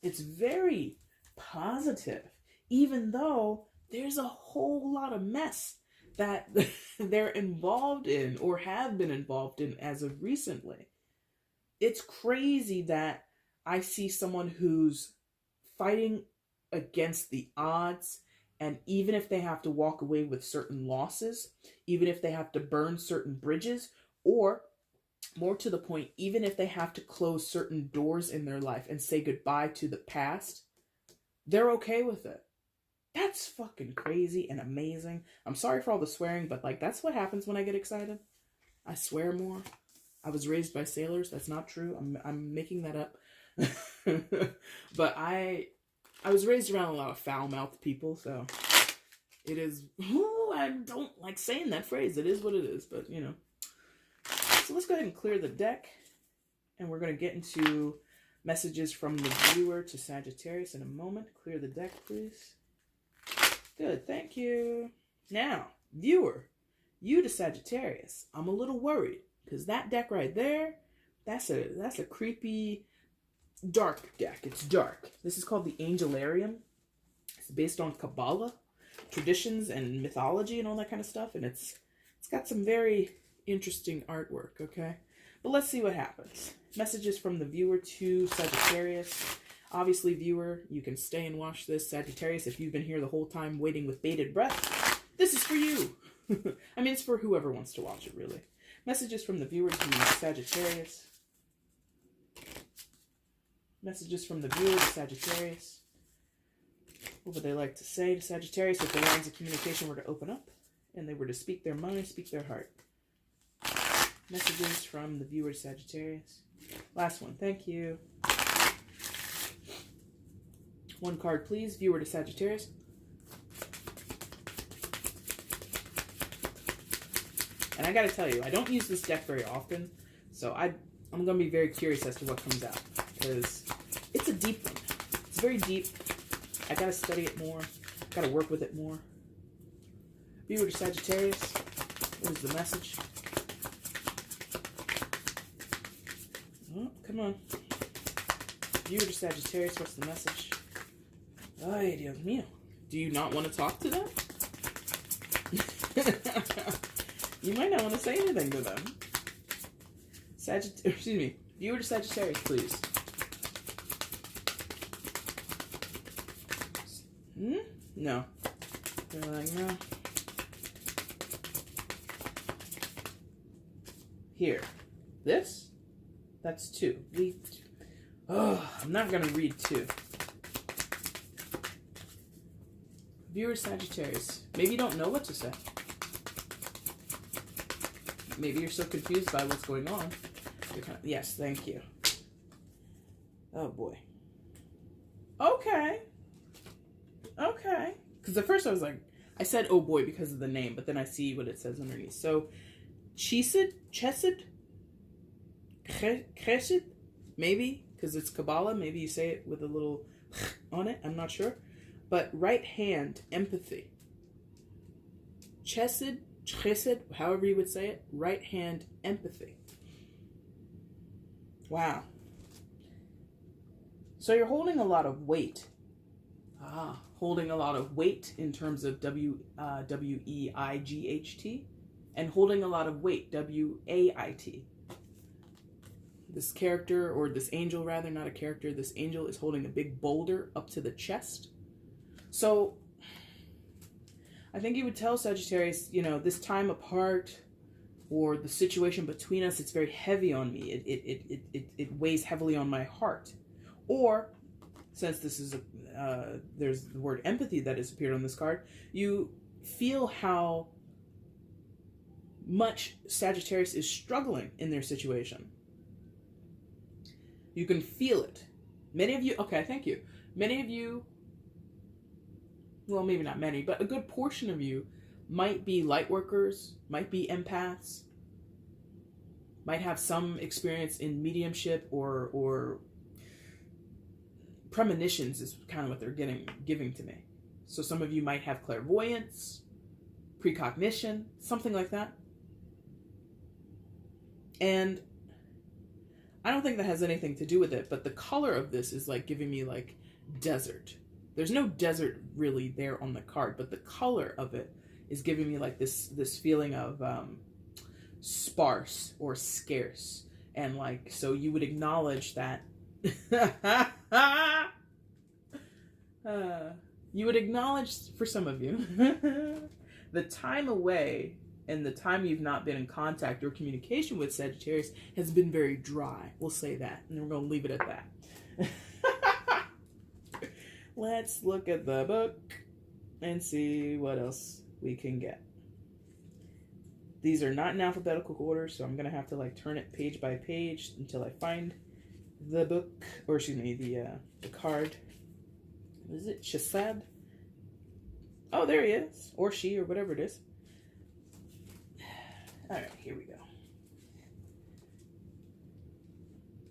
It's very positive, even though there's a whole lot of mess that they're involved in or have been involved in as of recently. It's crazy that I see someone who's fighting against the odds, and even if they have to walk away with certain losses, even if they have to burn certain bridges, or more to the point, even if they have to close certain doors in their life and say goodbye to the past, they're okay with it. That's fucking crazy and amazing. I'm sorry for all the swearing, but like that's what happens when I get excited. I swear more. I was raised by sailors. That's not true. I'm making that up. But I was raised around a lot of foul-mouthed people, so it is, I don't like saying that phrase. It is what it is, but you know. So let's go ahead and clear the deck, and we're going to get into messages from the viewer to Sagittarius in a moment. Clear the deck, please. Good, thank you. Now, viewer, you to Sagittarius. I'm a little worried, because that deck right there, that's a creepy, dark deck. It's dark. This is called the Angelarium. It's based on Kabbalah, traditions, and mythology and all that kind of stuff. And it's got some very interesting artwork, okay? But let's see what happens. Messages from the viewer to Sagittarius. Obviously, viewer, you can stay and watch this. Sagittarius, if you've been here the whole time waiting with bated breath, this is for you. I mean, it's for whoever wants to watch it, really. Messages from the viewer to Sagittarius. Messages from the viewer to Sagittarius. What would they like to say to Sagittarius if the lines of communication were to open up and they were to speak their mind, speak their heart? Messages from the viewer to Sagittarius. Last one. Thank you. One card, please. Viewer to Sagittarius. And I gotta tell you, I don't use this deck very often, so I'm gonna be very curious as to what comes out, because it's a deep one. It's very deep. I gotta study it more. Gotta work with it more. Viewer to Sagittarius. What is the message? Oh, come on. Viewer to Sagittarius, what's the message? Ay, Dios mío. Do you not want to talk to them? You might not want to say anything to them. Viewer to Sagittarius, please. No. They're like, no. Here. This? That's 2. I'm not going to read 2. Viewer Sagittarius. Maybe you don't know what to say. Maybe you're so confused by what's going on. Yes, thank you. Oh, boy. Okay. Okay. Because at first I was like, I said, oh, boy, because of the name. But then I see what it says underneath. So, Chesed? Maybe, because it's Kabbalah. Maybe you say it with a little on it. I'm not sure. But right hand, empathy. Chesed, however you would say it. Right hand, empathy. Wow. So you're holding a lot of weight. Holding a lot of weight in terms of W-E-I-G-H-T. And holding a lot of weight, W-A-I-T. This character, or this angel rather, not a character, this angel is holding a big boulder up to the chest. So, I think you would tell Sagittarius, you know, this time apart, or the situation between us, it's very heavy on me. It weighs heavily on my heart. Or, since this is, there's the word empathy that has appeared on this card, you feel how much Sagittarius is struggling in their situation. You can feel it. Many of you, okay, thank you. Many of you, well, maybe not many, but a good portion of you might be light workers, might be empaths, might have some experience in mediumship or premonitions is kind of what they're giving to me. So some of you might have clairvoyance, precognition, something like that. And I don't think that has anything to do with it, but the color of this is like giving me like desert. There's no desert really there on the card, but the color of it is giving me like this feeling of sparse or scarce. And like, so you would acknowledge that you would acknowledge, for some of you, the time away and the time you've not been in contact or communication with Sagittarius has been very dry. We'll say that, and we're going to leave it at that. Let's look at the book and see what else we can get. These are not in alphabetical order, so I'm going to have to like turn it page by page until I find the book, or excuse me, the card. What is it? Chesed? Oh, there he is. Or she, or whatever it is. All right, here we go.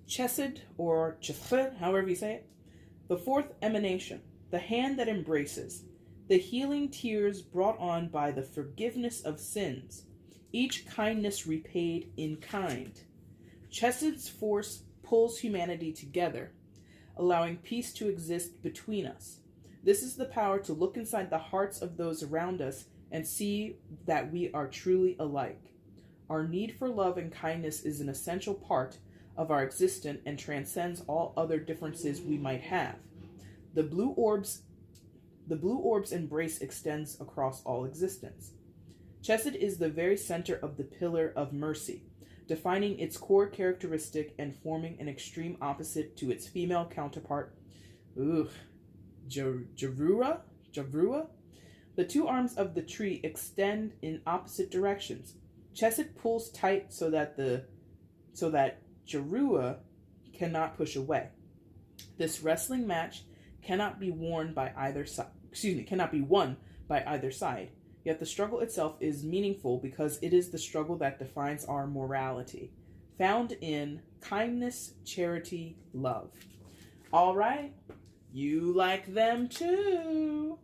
Chesed, or Chesed, however you say it. The fourth emanation, the hand that embraces, the healing tears brought on by the forgiveness of sins, each kindness repaid in kind. Chesed's force pulls humanity together, allowing peace to exist between us. This is the power to look inside the hearts of those around us and see that we are truly alike. Our need for love and kindness is an essential part of our existence and transcends all other differences we might have. The blue orb's embrace extends across all existence. Chesed is the very center of the pillar of mercy, defining its core characteristic and forming an extreme opposite to its female counterpart, Javruah. The two arms of the tree extend in opposite directions. Chesed pulls tight so that Javruah cannot push away. This wrestling match cannot be won by either side. Yet the struggle itself is meaningful because it is the struggle that defines our morality, found in kindness, charity, love. All right, you like them too.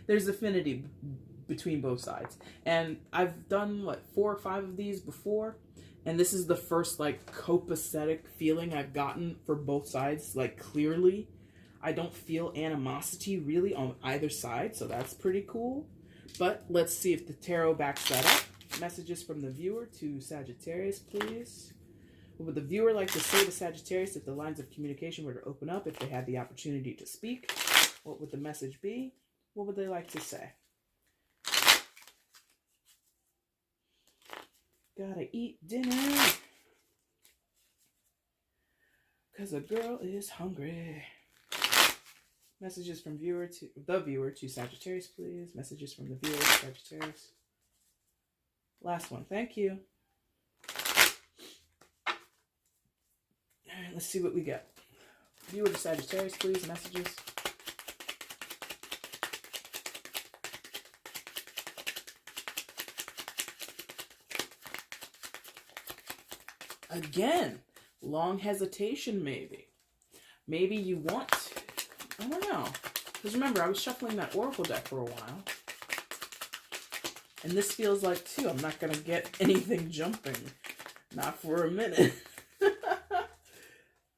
There's affinity between both sides, and I've done 4 or 5 of these before, and this is the first like copacetic feeling I've gotten for both sides, like clearly. I don't feel animosity really on either side, so that's pretty cool. But let's see if the tarot backs that up. Messages from the viewer to Sagittarius, please. What would the viewer like to say to Sagittarius if the lines of communication were to open up, if they had the opportunity to speak? What would the message be? What would they like to say? Gotta eat dinner, 'cause a girl is hungry. Messages from the viewer to Sagittarius, please. Messages from the viewer to Sagittarius. Last one. Thank you. All right, let's see what we get. Viewer to Sagittarius, please. Messages. Again, long hesitation maybe. Maybe you want, I don't know. Because remember, I was shuffling that Oracle deck for a while. And this feels like, too, I'm not going to get anything jumping. Not for a minute.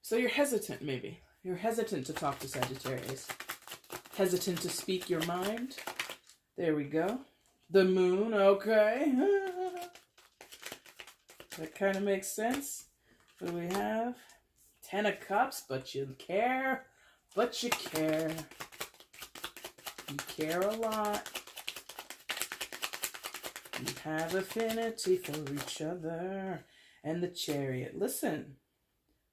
So you're hesitant, maybe. You're hesitant to talk to Sagittarius. Hesitant to speak your mind. There we go. The moon, okay. That kind of makes sense. What do we have? 10 of Cups, but you care. But you care. You care a lot. You have affinity for each other. And the Chariot. Listen,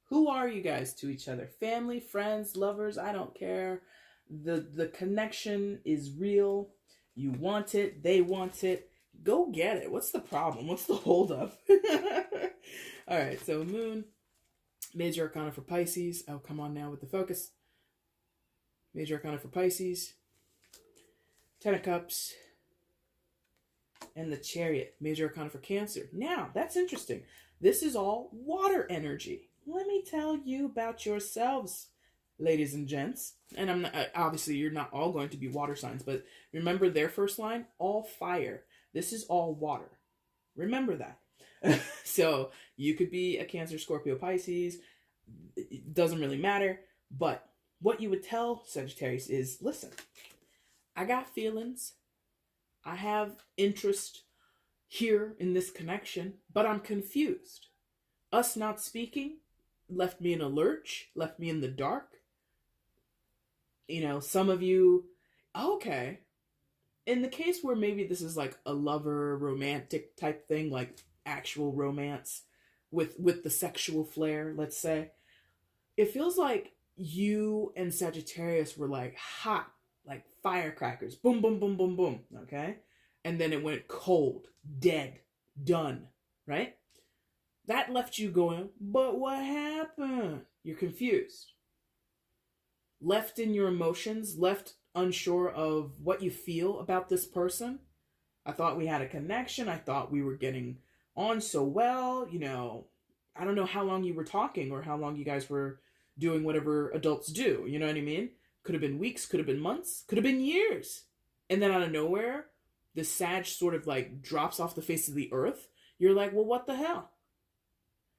who are you guys to each other? Family, friends, lovers, I don't care. The connection is real. You want it. They want it. Go get it. What's the problem? What's the holdup? All right, so Moon, Major Arcana for Pisces. Oh, come on now with the focus. Major Arcana for Pisces. 10 of Cups. And the Chariot. Major Arcana for Cancer. Now, that's interesting. This is all water energy. Let me tell you about yourselves, ladies and gents. And I'm not, obviously, you're not all going to be water signs, but remember their first line? All fire. This is all water. Remember that. So you could be a Cancer, Scorpio, Pisces. It doesn't really matter. But what you would tell Sagittarius is, listen, I got feelings. I have interest here in this connection, but I'm confused. Us not speaking left me in a lurch, left me in the dark. You know, some of you, okay. In the case where maybe this is like a lover, romantic type thing, like actual romance with the sexual flair, let's say, it feels like you and Sagittarius were like hot, like firecrackers. Boom, boom, boom, boom, boom. Okay? And then it went cold, dead, done. Right? That left you going, but what happened? You're confused. Left in your emotions, left unsure of what you feel about this person. I thought we had a connection. I thought we were getting on so well. You know, I don't know how long you were talking or how long you guys were doing whatever adults do. You know what I mean? Could have been weeks, could have been months, could have been years. And then out of nowhere, the Sag sort of like drops off the face of the earth. You're like, well, what the hell?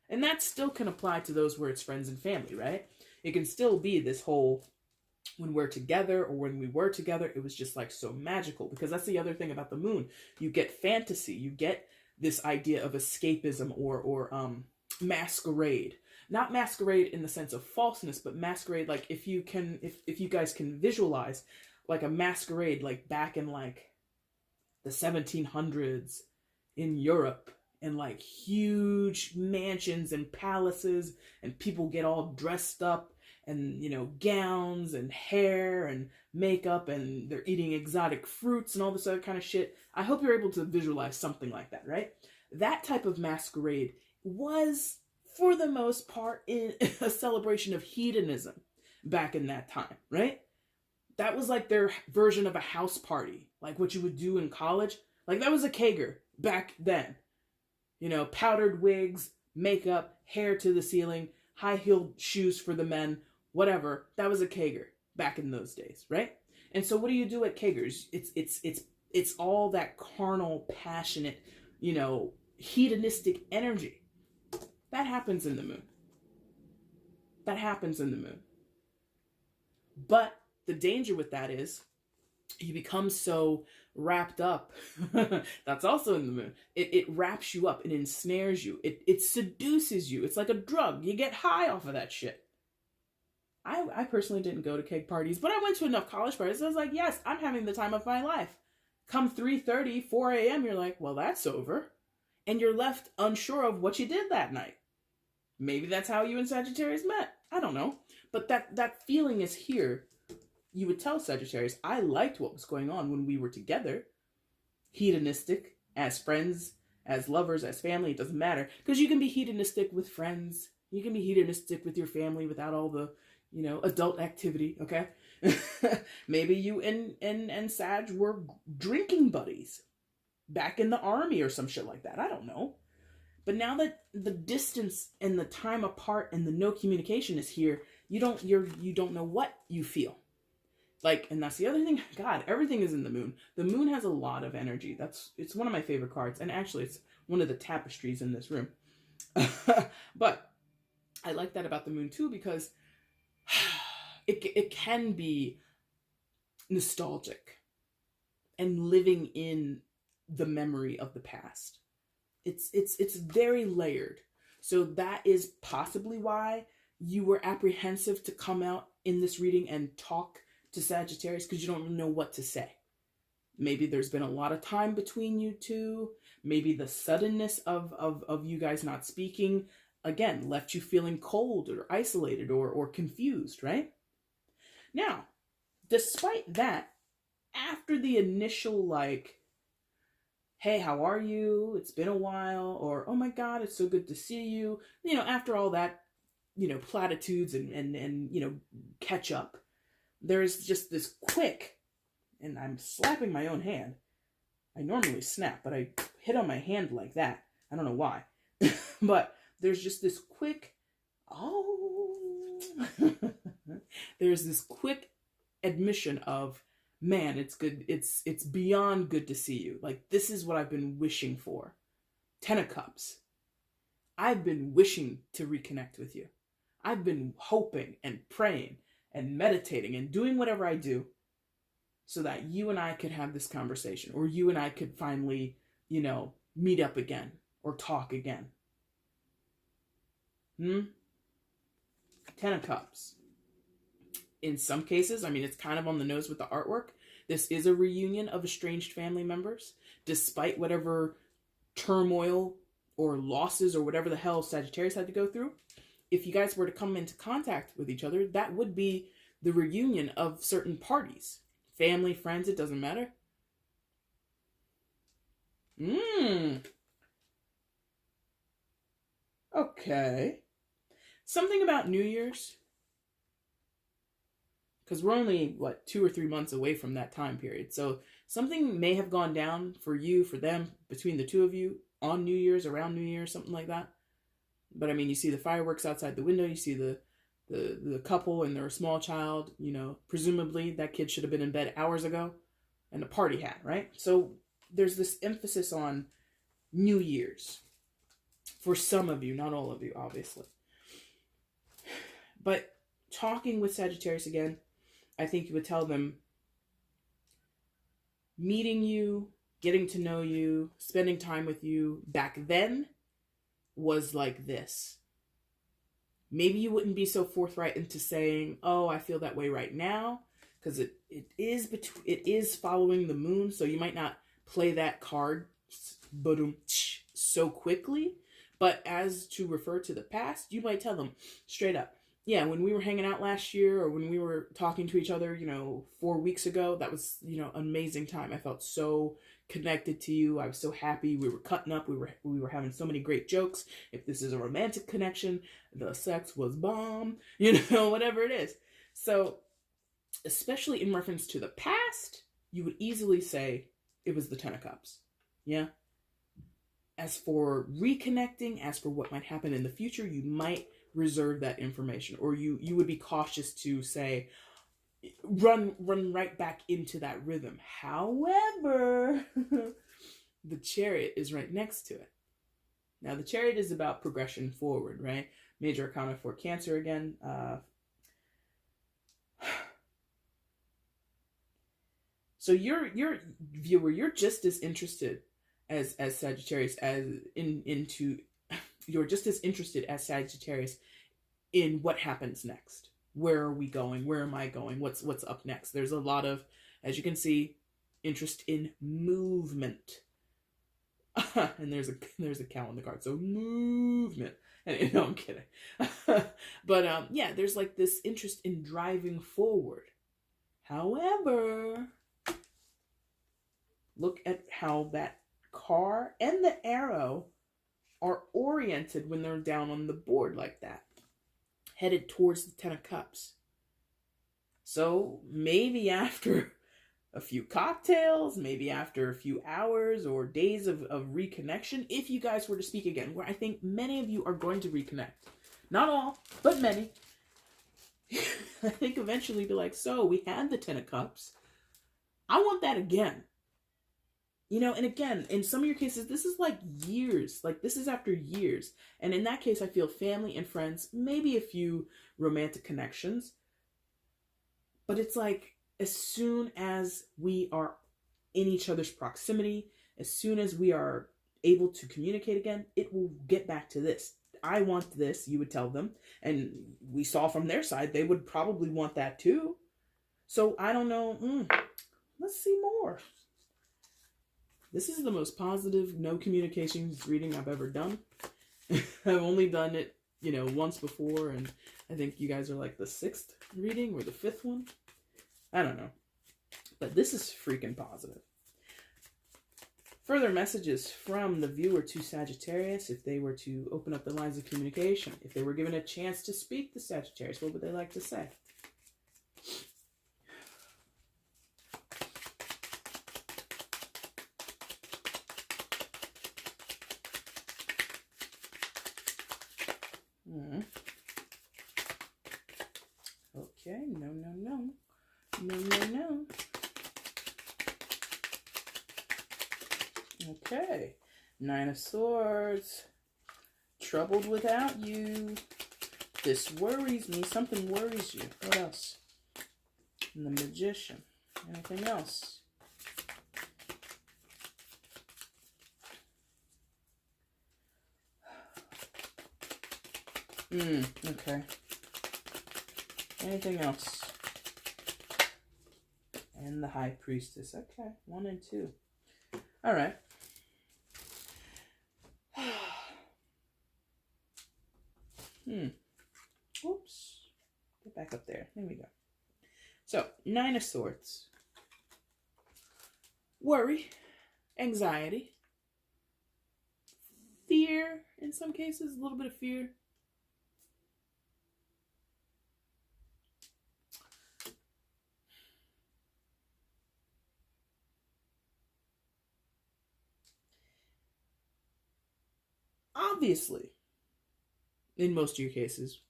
And that still can apply to those where it's friends and family, right? It can still be this whole, when we're together or when we were together, it was just like so magical. Because that's the other thing about the moon. You get fantasy. You get this idea of escapism or masquerade. Not masquerade in the sense of falseness, but masquerade like if you guys can visualize like a masquerade like back in like the 1700s in Europe, and like huge mansions and palaces, and people get all dressed up and, you know, gowns and hair and makeup, and they're eating exotic fruits and all this other kind of shit. I hope you're able to visualize something like that, right? That type of masquerade was, for the most part, in a celebration of hedonism back in that time, right? That was like their version of a house party, like what you would do in college. Like that was a kegger back then. You know, powdered wigs, makeup, hair to the ceiling, high-heeled shoes for the men, whatever. That was a kegger back in those days, right? And so what do you do at keggers? It's all that carnal, passionate, you know, hedonistic energy. That happens in the moon. That happens in the moon. But the danger with that is you become so wrapped up. That's also in the moon. It wraps you up. It ensnares you. It seduces you. It's like a drug. You get high off of that shit. I personally didn't go to keg parties, but I went to enough college parties. I was like, yes, I'm having the time of my life. Come 3:30, 4 a.m., you're like, well, that's over. And you're left unsure of what you did that night. Maybe that's how you and Sagittarius met. I don't know. But that feeling is here. You would tell Sagittarius, I liked what was going on when we were together. Hedonistic, as friends, as lovers, as family, it doesn't matter. Because you can be hedonistic with friends. You can be hedonistic with your family without all the, adult activity, okay? Maybe you and Sag were drinking buddies back in the army or some shit like that. I don't know. But now that the distance and the time apart and the no communication is here, you don't know what you feel. Like, and that's the other thing. God, everything is in the moon. The moon has a lot of energy. It's one of my favorite cards. And actually, it's one of the tapestries in this room. But I like that about the moon too, because it can be nostalgic and living in the memory of the past. It's very layered. So that is possibly why you were apprehensive to come out in this reading and talk to Sagittarius, because you don't know what to say. Maybe there's been a lot of time between you two. Maybe the suddenness of you guys not speaking, again, left you feeling cold or isolated or confused, right? Now, despite that, after the initial, like, hey, how are you? It's been a while. Or, oh my God, it's so good to see you. After all that, platitudes and catch up, there's just this quick, and I'm slapping my own hand. I normally snap, but I hit on my hand like that. I don't know why. But there's just this quick, there's this quick admission of, man, it's good. It's beyond good to see you. Like, this is what I've been wishing for. 10 of Cups. I've been wishing to reconnect with you. I've been hoping and praying and meditating and doing whatever I do so that you and I could have this conversation, or you and I could finally, meet up again or talk again. 10 of Cups. In some cases, it's kind of on the nose with the artwork. This is a reunion of estranged family members, despite whatever turmoil or losses or whatever the hell Sagittarius had to go through. If you guys were to come into contact with each other, that would be the reunion of certain parties. Family, friends, it doesn't matter. Okay. Something about New Year's. Because we're only, 2 or 3 months away from that time period. So something may have gone down for you, for them, between the two of you, on New Year's, around New Year's, something like that. But you see the fireworks outside the window, you see the couple and their small child, presumably that kid should have been in bed hours ago, and a party hat, right? So there's this emphasis on New Year's. For some of you, not all of you, obviously. But talking with Sagittarius again, I think you would tell them, meeting you, getting to know you, spending time with you back then was like this. Maybe you wouldn't be so forthright into saying, oh, I feel that way right now, because it is following the moon, so you might not play that card so quickly. But as to refer to the past, you might tell them straight up, yeah, when we were hanging out last year, or when we were talking to each other, 4 weeks ago, that was, amazing time. I felt so connected to you. I was so happy. We were cutting up. We were having so many great jokes. If this is a romantic connection, the sex was bomb, whatever it is. So, especially in reference to the past, you would easily say it was the 10 of Cups. Yeah. As for reconnecting, as for what might happen in the future, you might reserve that information, or you would be cautious to say, run right back into that rhythm. However, the Chariot is right next to it. Now, the Chariot is about progression forward, right? Major Arcana for Cancer again. So your viewer, you're just as interested as Sagittarius you're just as interested as Sagittarius in what happens next. where are we going? Where am I going? What's up next? There's a lot of, as you can see, interest in movement. And there's a cow in the card, so movement. And no, I'm kidding. But yeah, there's like this interest in driving forward. However, look at how that car and the arrow are oriented when they're down on the board like that, headed towards the Ten of Cups. So maybe after a few cocktails, maybe after a few hours or days of reconnection, if you guys were to speak again, where I think many of you are going to reconnect. Not all, but many. I think eventually be like, so we had the Ten of Cups. I want that again. You know, and again, in some of your cases, this is like years. Like, this is after years. And in that case, I feel family and friends, maybe a few romantic connections. But it's like, as soon as we are in each other's proximity, as soon as we are able to communicate again, it will get back to this. I want this, you would tell them. And we saw from their side, they would probably want that too. So I don't know. Let's see more. This is the most positive no communications reading I've ever done. I've only done it, you know, once before. And I think you guys are like the 6th reading or the 5th one. I don't know. But this is freaking positive. Further messages from the viewer to Sagittarius if they were to open up the lines of communication. If they were given a chance to speak to Sagittarius, what would they like to say? Okay, no. No. Okay, 9 of Swords. Troubled without you. This worries me. Something worries you. What else? And the Magician. Anything else? Okay. Anything else? And the High Priestess. Okay, 1 and 2. All right. Oops. Get back up there. There we go. So, 9 of Swords. Worry. Anxiety. Fear, in some cases. A little bit of fear. Obviously, in most of your cases,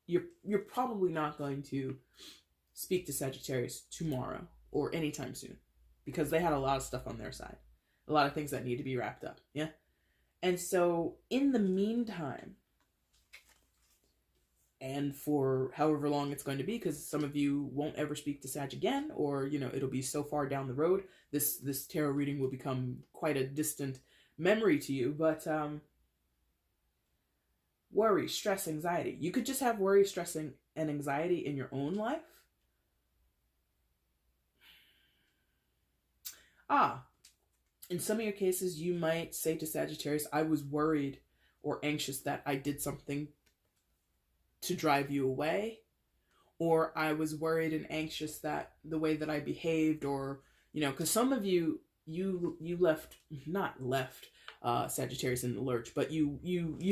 you're probably not going to speak to Sagittarius tomorrow or anytime soon because they had a lot of stuff on their side. A lot of things that need to be wrapped up, yeah? And so, in the meantime, and for however long it's going to be, because some of you won't ever speak to Sag again, or, you know, it'll be so far down the road, this tarot reading will become quite a distant memory to you, but, worry, stress, anxiety. You could just have worry, stress, and anxiety in your own life. In some of your cases, you might say to Sagittarius, I was worried or anxious that I did something to drive you away. Or I was worried and anxious that the way that I behaved, or, you know, because some of you not left Sagittarius in the lurch, but you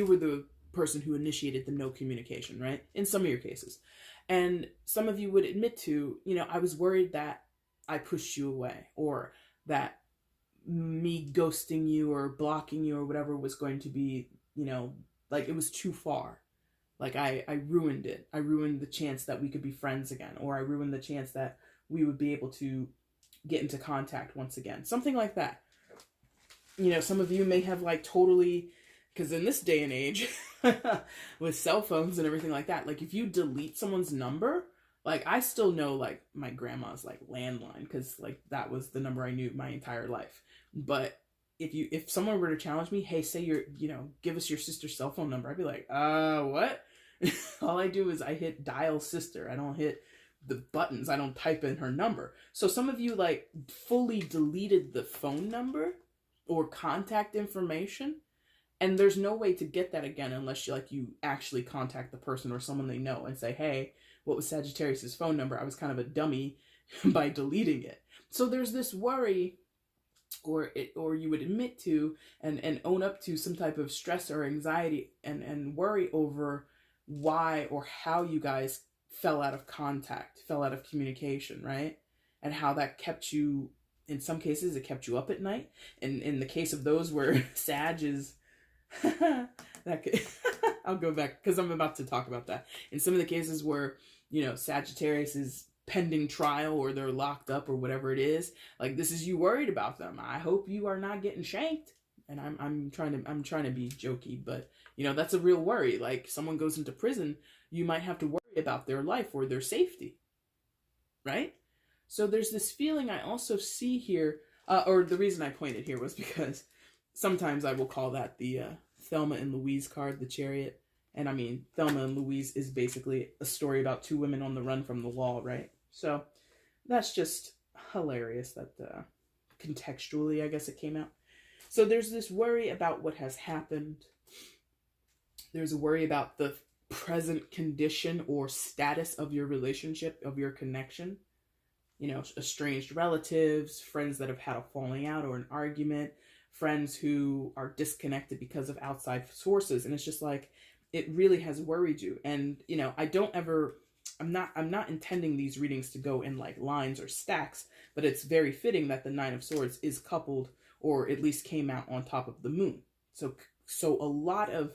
were the person who initiated the no communication, right? In some of your cases. And some of you would admit to, you know, I was worried that I pushed you away, or that me ghosting you or blocking you or whatever was going to be, you know, like it was too far. Like I ruined it. I ruined the chance that we could be friends again, or I ruined the chance that we would be able to get into contact once again. Something like that. You know, some of you may have like totally, because in this day and age, with cell phones and everything like that, like if you delete someone's number, like I still know like my grandma's like landline, because like that was the number I knew my entire life. But if someone were to challenge me, hey, say give us your sister's cell phone number, I'd be like, what? All I do is I hit dial sister. I don't hit the buttons. I don't type in her number. So some of you like fully deleted the phone number or contact information, and there's no way to get that again unless you actually contact the person or someone they know and say, hey, what was Sagittarius's phone number? I was kind of a dummy by deleting it. So there's this worry, or you would admit to and own up to some type of stress or anxiety and worry over why or how you guys fell out of contact, fell out of communication, right? And how that kept you, in some cases, it kept you up at night. And in the case of those where Sag is, that could, I'll go back because I'm about to talk about that. In some of the cases where, Sagittarius is pending trial or they're locked up or whatever it is, like this is you worried about them. I hope you are not getting shanked. And I'm trying to be jokey, but that's a real worry. Like someone goes into prison, you might have to worry about their life or their safety, right? So there's this feeling I also see here, or the reason I pointed here was because sometimes I will call that the Thelma and Louise card, the Chariot. And I mean, Thelma and Louise is basically a story about two women on the run from the law, right? So that's just hilarious that contextually, I guess it came out. So there's this worry about what has happened. There's a worry about the present condition or status of your relationship, of your connection. Estranged relatives, friends that have had a falling out or an argument, friends who are disconnected because of outside sources. And it's just like, it really has worried you. And, I'm not intending these readings to go in like lines or stacks, but it's very fitting that the Nine of Swords is coupled, or at least came out on top of the moon. So a lot of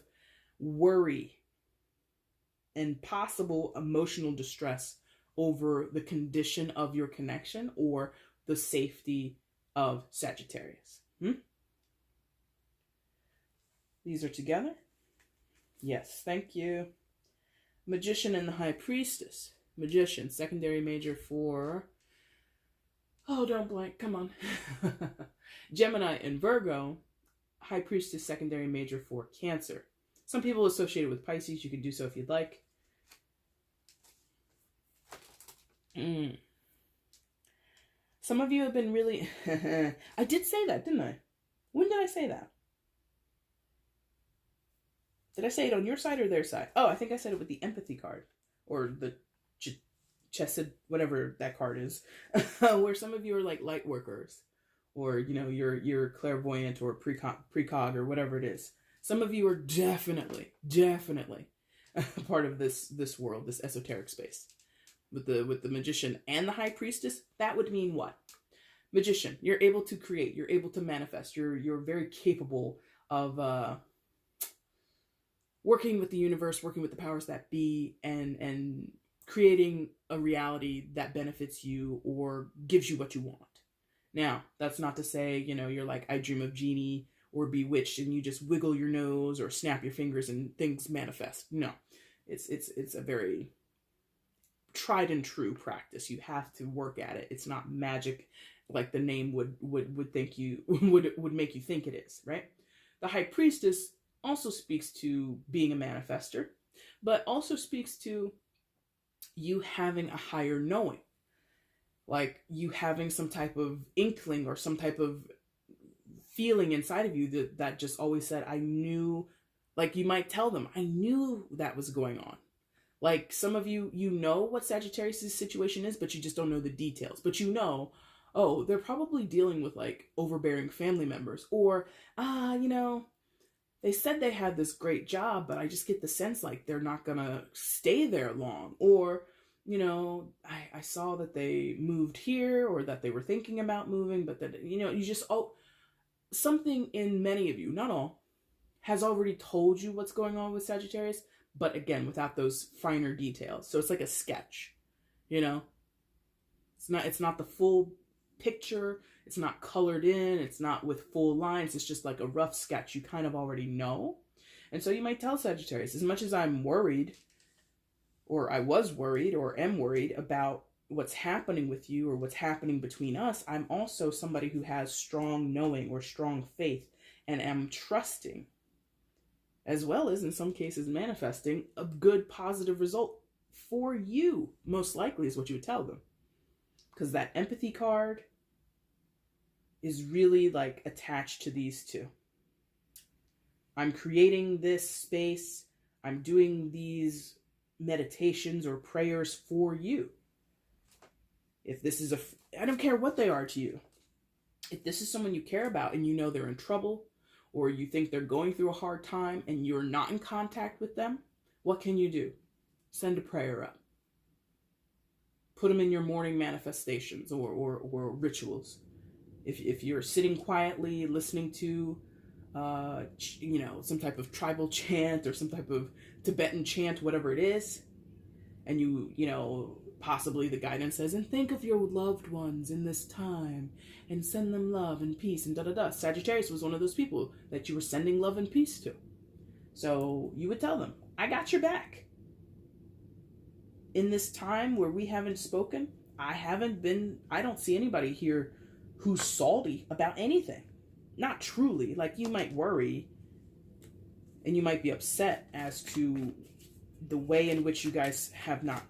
worry and possible emotional distress over the condition of your connection or the safety of Sagittarius. These are together? Yes, thank you. Magician and the High Priestess. Magician, secondary major for... Oh, don't blank. Come on. Gemini and Virgo. High Priestess, secondary major for Cancer. Some people associate it with Pisces. You can do so if you'd like. Some of you have been really... I did say that, didn't I? When did I say that? Did I say it on your side or their side? Oh, I think I said it with the empathy card. Or the chesed, whatever that card is. Where some of you are like light workers. Or, you're clairvoyant or precog or whatever it is. Some of you are definitely part of this world, this esoteric space. With the Magician and the High Priestess, that would mean what? Magician, you're able to create, you're able to manifest, you're very capable of working with the universe, working with the powers that be, and creating a reality that benefits you or gives you what you want. Now, that's not to say, you're like, I dream of genie or bewitched and you just wiggle your nose or snap your fingers and things manifest. No, it's a very tried and true practice. You have to work at it. It's not magic like the name would think you would make you think it is, right? The High Priestess also speaks to being a manifester, but also speaks to you having a higher knowing. Like you having some type of inkling or some type of feeling inside of you that just always said, I knew, like you might tell them, I knew that was going on. Like some of you, know what Sagittarius' situation is, but you just don't know the details. But oh, they're probably dealing with like overbearing family members, or, they said they had this great job, but I just get the sense like they're not gonna stay there long. Or, I saw that they moved here or that they were thinking about moving, but that, something in many of you, not all, has already told you what's going on with Sagittarius, but again, without those finer details. So it's like a sketch, It's not the full picture. It's not colored in. It's not with full lines. It's just like a rough sketch. You kind of already know. And so you might tell Sagittarius, as much as I'm worried, or I was worried, or am worried about what's happening with you or what's happening between us, I'm also somebody who has strong knowing or strong faith and am trusting as well as in some cases manifesting a good positive result for you, most likely, is what you would tell them. Because that empathy card is really like attached to these two. I'm creating this space. I'm doing these meditations or prayers for you. If this is I don't care what they are to you. If this is someone you care about and you know they're in trouble, or you think they're going through a hard time and you're not in contact with them, what can you do? Send a prayer up. Put them in your morning manifestations or rituals. If you're sitting quietly listening to, some type of tribal chant or some type of Tibetan chant, whatever it is, and possibly the guidance says, and think of your loved ones in this time and send them love and peace and da-da-da. Sagittarius was one of those people that you were sending love and peace to. So you would tell them, I got your back. In this time where we haven't spoken, I don't see anybody here who's salty about anything. Not truly. Like, you might worry and you might be upset as to the way in which you guys have not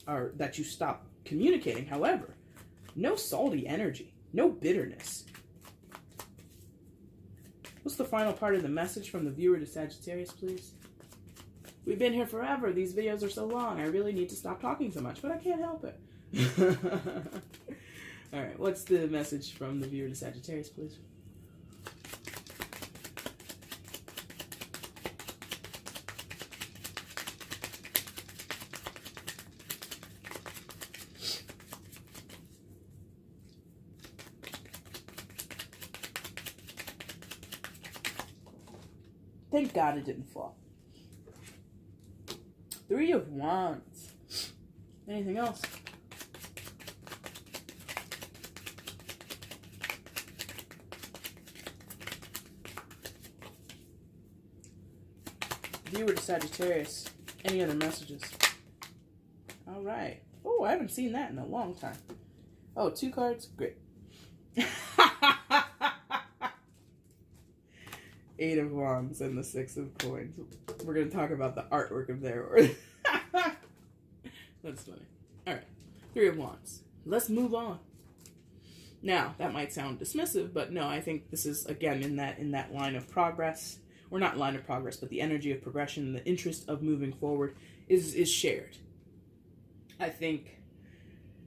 or that you stop communicating. However, no salty energy, no bitterness. What's the final part of the message from the viewer to Sagittarius, please? We've been here forever. These videos are so long. I really need to stop talking so much, but I can't help it. All right, what's the message from the viewer to Sagittarius, please? Thank God it didn't fall. 3 of Wands. Anything else? Viewer to Sagittarius. Any other messages? All right. Oh, I haven't seen that in a long time. Oh, 2 cards? Great. 8 of Wands and the 6 of Coins. We're going to talk about the artwork of their... That's funny. All right. 3 of Wands. Let's move on. Now, that might sound dismissive, but no, I think this is, again, in that line of progress. Or not line of progress, but the energy of progression, the interest of moving forward is shared. I think,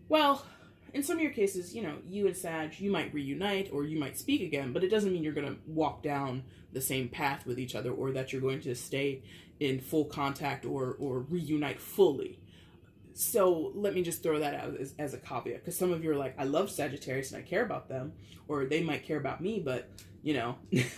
well, in some of your cases, you and Sag, you might reunite or you might speak again, but it doesn't mean you're going to walk down the same path with each other or that you're going to stay in full contact or reunite fully. So let me just throw that out as a caveat, because some of you are like, I love Sagittarius and I care about them, or they might care about me, but,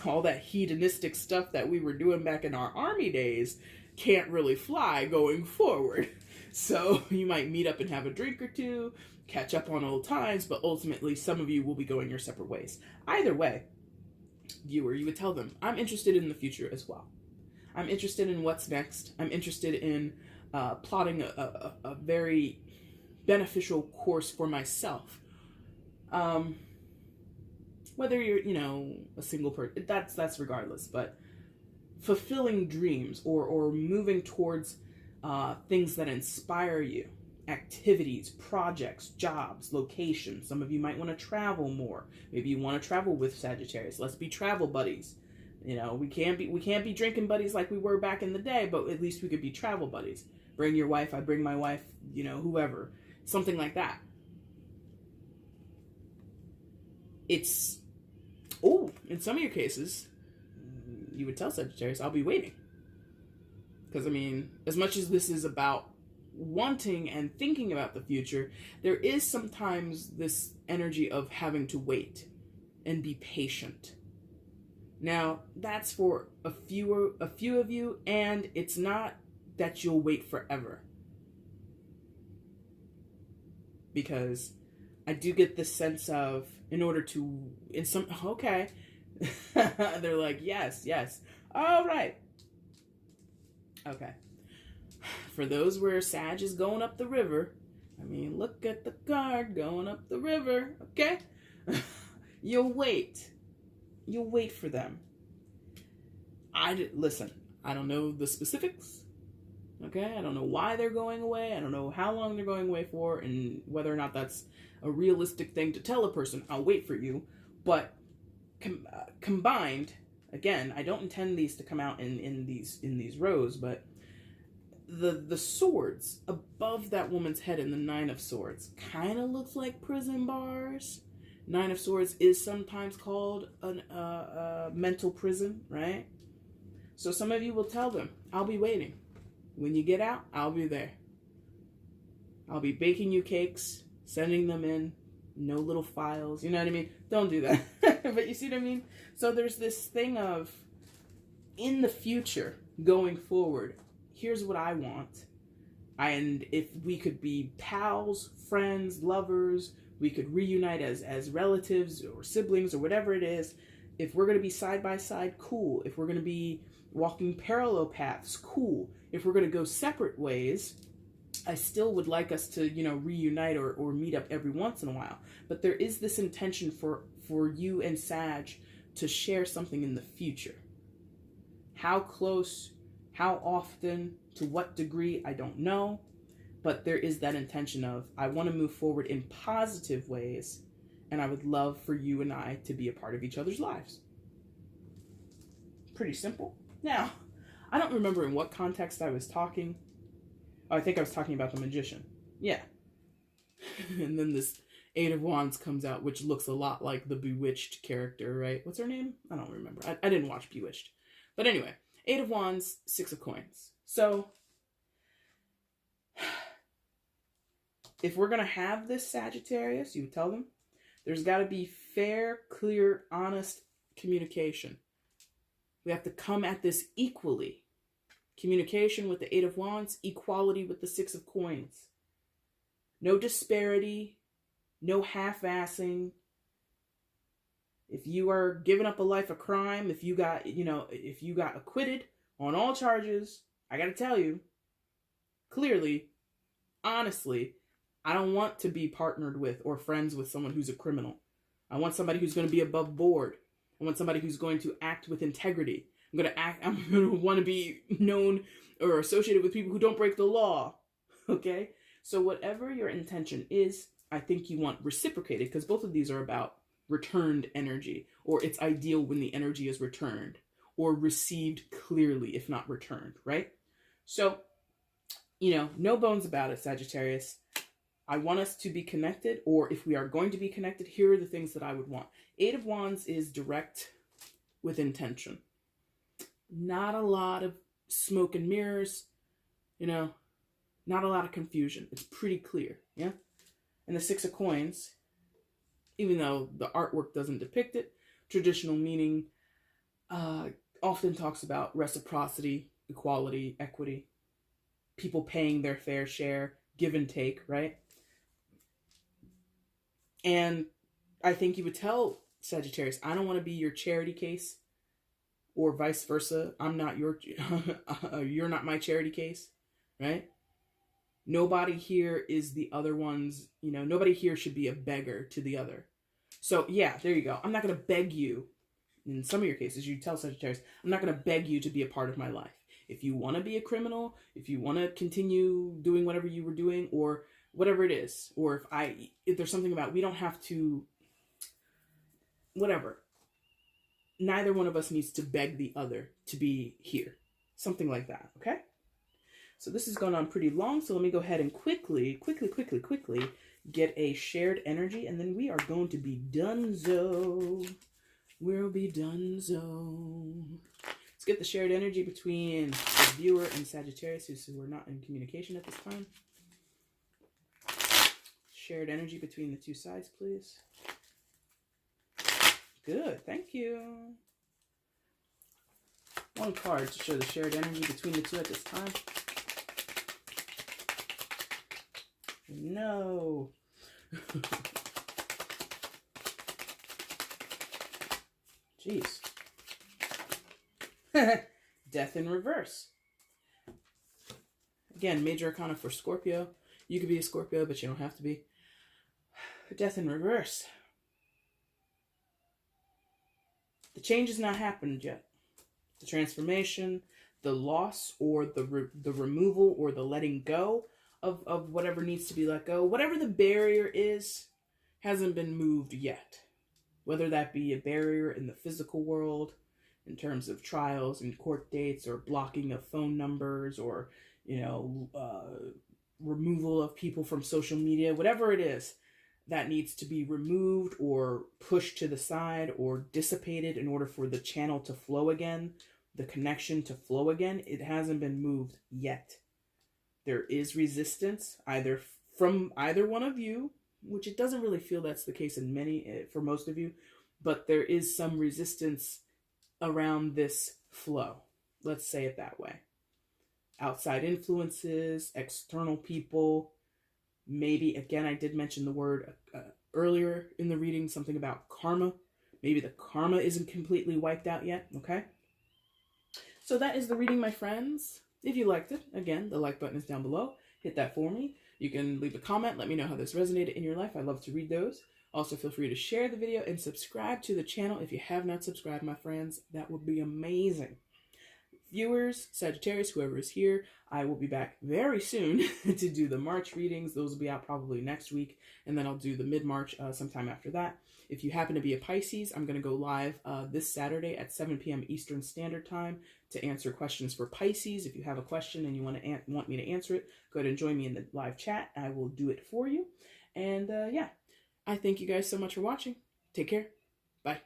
all that hedonistic stuff that we were doing back in our army days can't really fly going forward. So you might meet up and have a drink or two, catch up on old times, but ultimately some of you will be going your separate ways. Either way, viewer, you would tell them, I'm interested in the future as well. I'm interested in what's next. I'm interested in plotting a very beneficial course for myself. Whether you're, a single person, that's regardless, but fulfilling dreams or moving towards things that inspire you, activities, projects, jobs, locations. Some of you might want to travel more. Maybe you want to travel with Sagittarius. Let's be travel buddies. We can't be drinking buddies like we were back in the day, but at least we could be travel buddies. Bring your wife, I bring my wife, whoever. Something like that. In some of your cases, you would tell Sagittarius, I'll be waiting. Because, as much as this is about wanting and thinking about the future, there is sometimes this energy of having to wait and be patient. Now, that's for a few of you, and it's not that you'll wait forever. Because I do get this sense of, in order to, okay. They're like, yes. All right. Okay. For those where Sag is going up the river, look at the card going up the river, okay? You'll wait. You'll wait for them. Listen, I don't know the specifics. Okay, I don't know why they're going away. I don't know how long they're going away for, and whether or not that's a realistic thing to tell a person. I'll wait for you. But combined, again, I don't intend these to come out in these rows, but the swords above that woman's head in the Nine of Swords kind of looks like prison bars. Nine of Swords is sometimes called a mental prison, right? So some of you will tell them, I'll be waiting. When you get out, I'll be there. I'll be baking you cakes, sending them in, no little files, you know what I mean? Don't do that. But you see what I mean? So there's this thing of, in the future, going forward, here's what I want. And if we could be pals, friends, lovers, we could reunite as relatives or siblings or whatever it is. If we're going to be side by side, cool. If we're going to be walking parallel paths, cool. If we're going to go separate ways, I still would like us to, reunite or meet up every once in a while. But there is this intention for you and Sag to share something in the future. How close, how often, to what degree, I don't know. But there is that intention of, I want to move forward in positive ways, and I would love for you and I to be a part of each other's lives. Pretty simple. Now, I don't remember in what context I was talking. Oh, I think I was talking about the magician. Yeah. And then this Eight of Wands comes out, which looks a lot like the Bewitched character, right? What's her name? I don't remember. I didn't watch Bewitched. But anyway, Eight of Wands, Six of Coins. So, if we're going to have this Sagittarius, you tell them, there's got to be fair, clear, honest communication. We have to come at this equally. Communication with the Eight of Wands, equality with the Six of Coins. No disparity, no half-assing. If you are giving up a life of crime, if you got acquitted on all charges, I got to tell you, clearly, honestly, I don't want to be partnered with or friends with someone who's a criminal. I want somebody who's going to be above board. I want somebody who's going to act with integrity. I'm going to want to be known or associated with people who don't break the law. Okay? So whatever your intention is, I think you want reciprocated, because both of these are about returned energy, or it's ideal when the energy is returned or received clearly, if not returned, right? So, no bones about it, Sagittarius. I want us to be connected, or if we are going to be connected, here are the things that I would want. Eight of Wands is direct with intention. Not a lot of smoke and mirrors, not a lot of confusion. It's pretty clear, yeah? And the Six of Coins, even though the artwork doesn't depict it, traditional meaning often talks about reciprocity, equality, equity, people paying their fair share, give and take, right? And I think you would tell Sagittarius, I don't want to be your charity case, or vice versa. I'm not you're not my charity case, right? Nobody here is the other one's, nobody here should be a beggar to the other. So yeah, there you go. I'm not going to beg you. In some of your cases, you tell Sagittarius, I'm not going to beg you to be a part of my life. If you want to be a criminal, if you want to continue doing whatever you were doing, or whatever it is, or if there's something about, we don't have to, whatever. Neither one of us needs to beg the other to be here. Something like that, okay? So this has gone on pretty long, so let me go ahead and quickly get a shared energy, and then we are going to be donezo. We'll be donezo. Let's get the shared energy between the viewer and Sagittarius, who we're not in communication at this time. Shared energy between the two sides, please. Good, thank you. One card to show the shared energy between the two at this time. No. Jeez. Death in reverse. Again, major arcana for Scorpio. You could be a Scorpio, but you don't have to be. Death in reverse. The change has not happened yet. The transformation, the loss or the removal or the letting go of whatever needs to be let go. Whatever the barrier is hasn't been moved yet. Whether that be a barrier in the physical world, in terms of trials and court dates, or blocking of phone numbers, or, removal of people from social media, whatever it is that needs to be removed or pushed to the side or dissipated in order for the channel to flow again, the connection to flow again, it hasn't been moved yet. There is resistance either from either one of you, which it doesn't really feel that's the case for most of you, but there is some resistance around this flow. Let's say it that way. Outside influences, external people, maybe, again, I did mention the word earlier in the reading, something about karma. Maybe the karma isn't completely wiped out yet, okay? So that is the reading, my friends. If you liked it, again, the like button is down below. Hit that for me. You can leave a comment. Let me know how this resonated in your life. I love to read those. Also, feel free to share the video and subscribe to the channel if you have not subscribed, my friends. That would be amazing. Viewers, Sagittarius, whoever is here, I will be back very soon to do the March readings. Those will be out probably next week, and then I'll do the mid-March sometime after that. If you happen to be a Pisces, I'm going to go live this Saturday at 7 p.m. Eastern Standard Time to answer questions for Pisces. If you have a question and you want me to answer it, go ahead and join me in the live chat. I will do it for you. And yeah, I thank you guys so much for watching. Take care. Bye.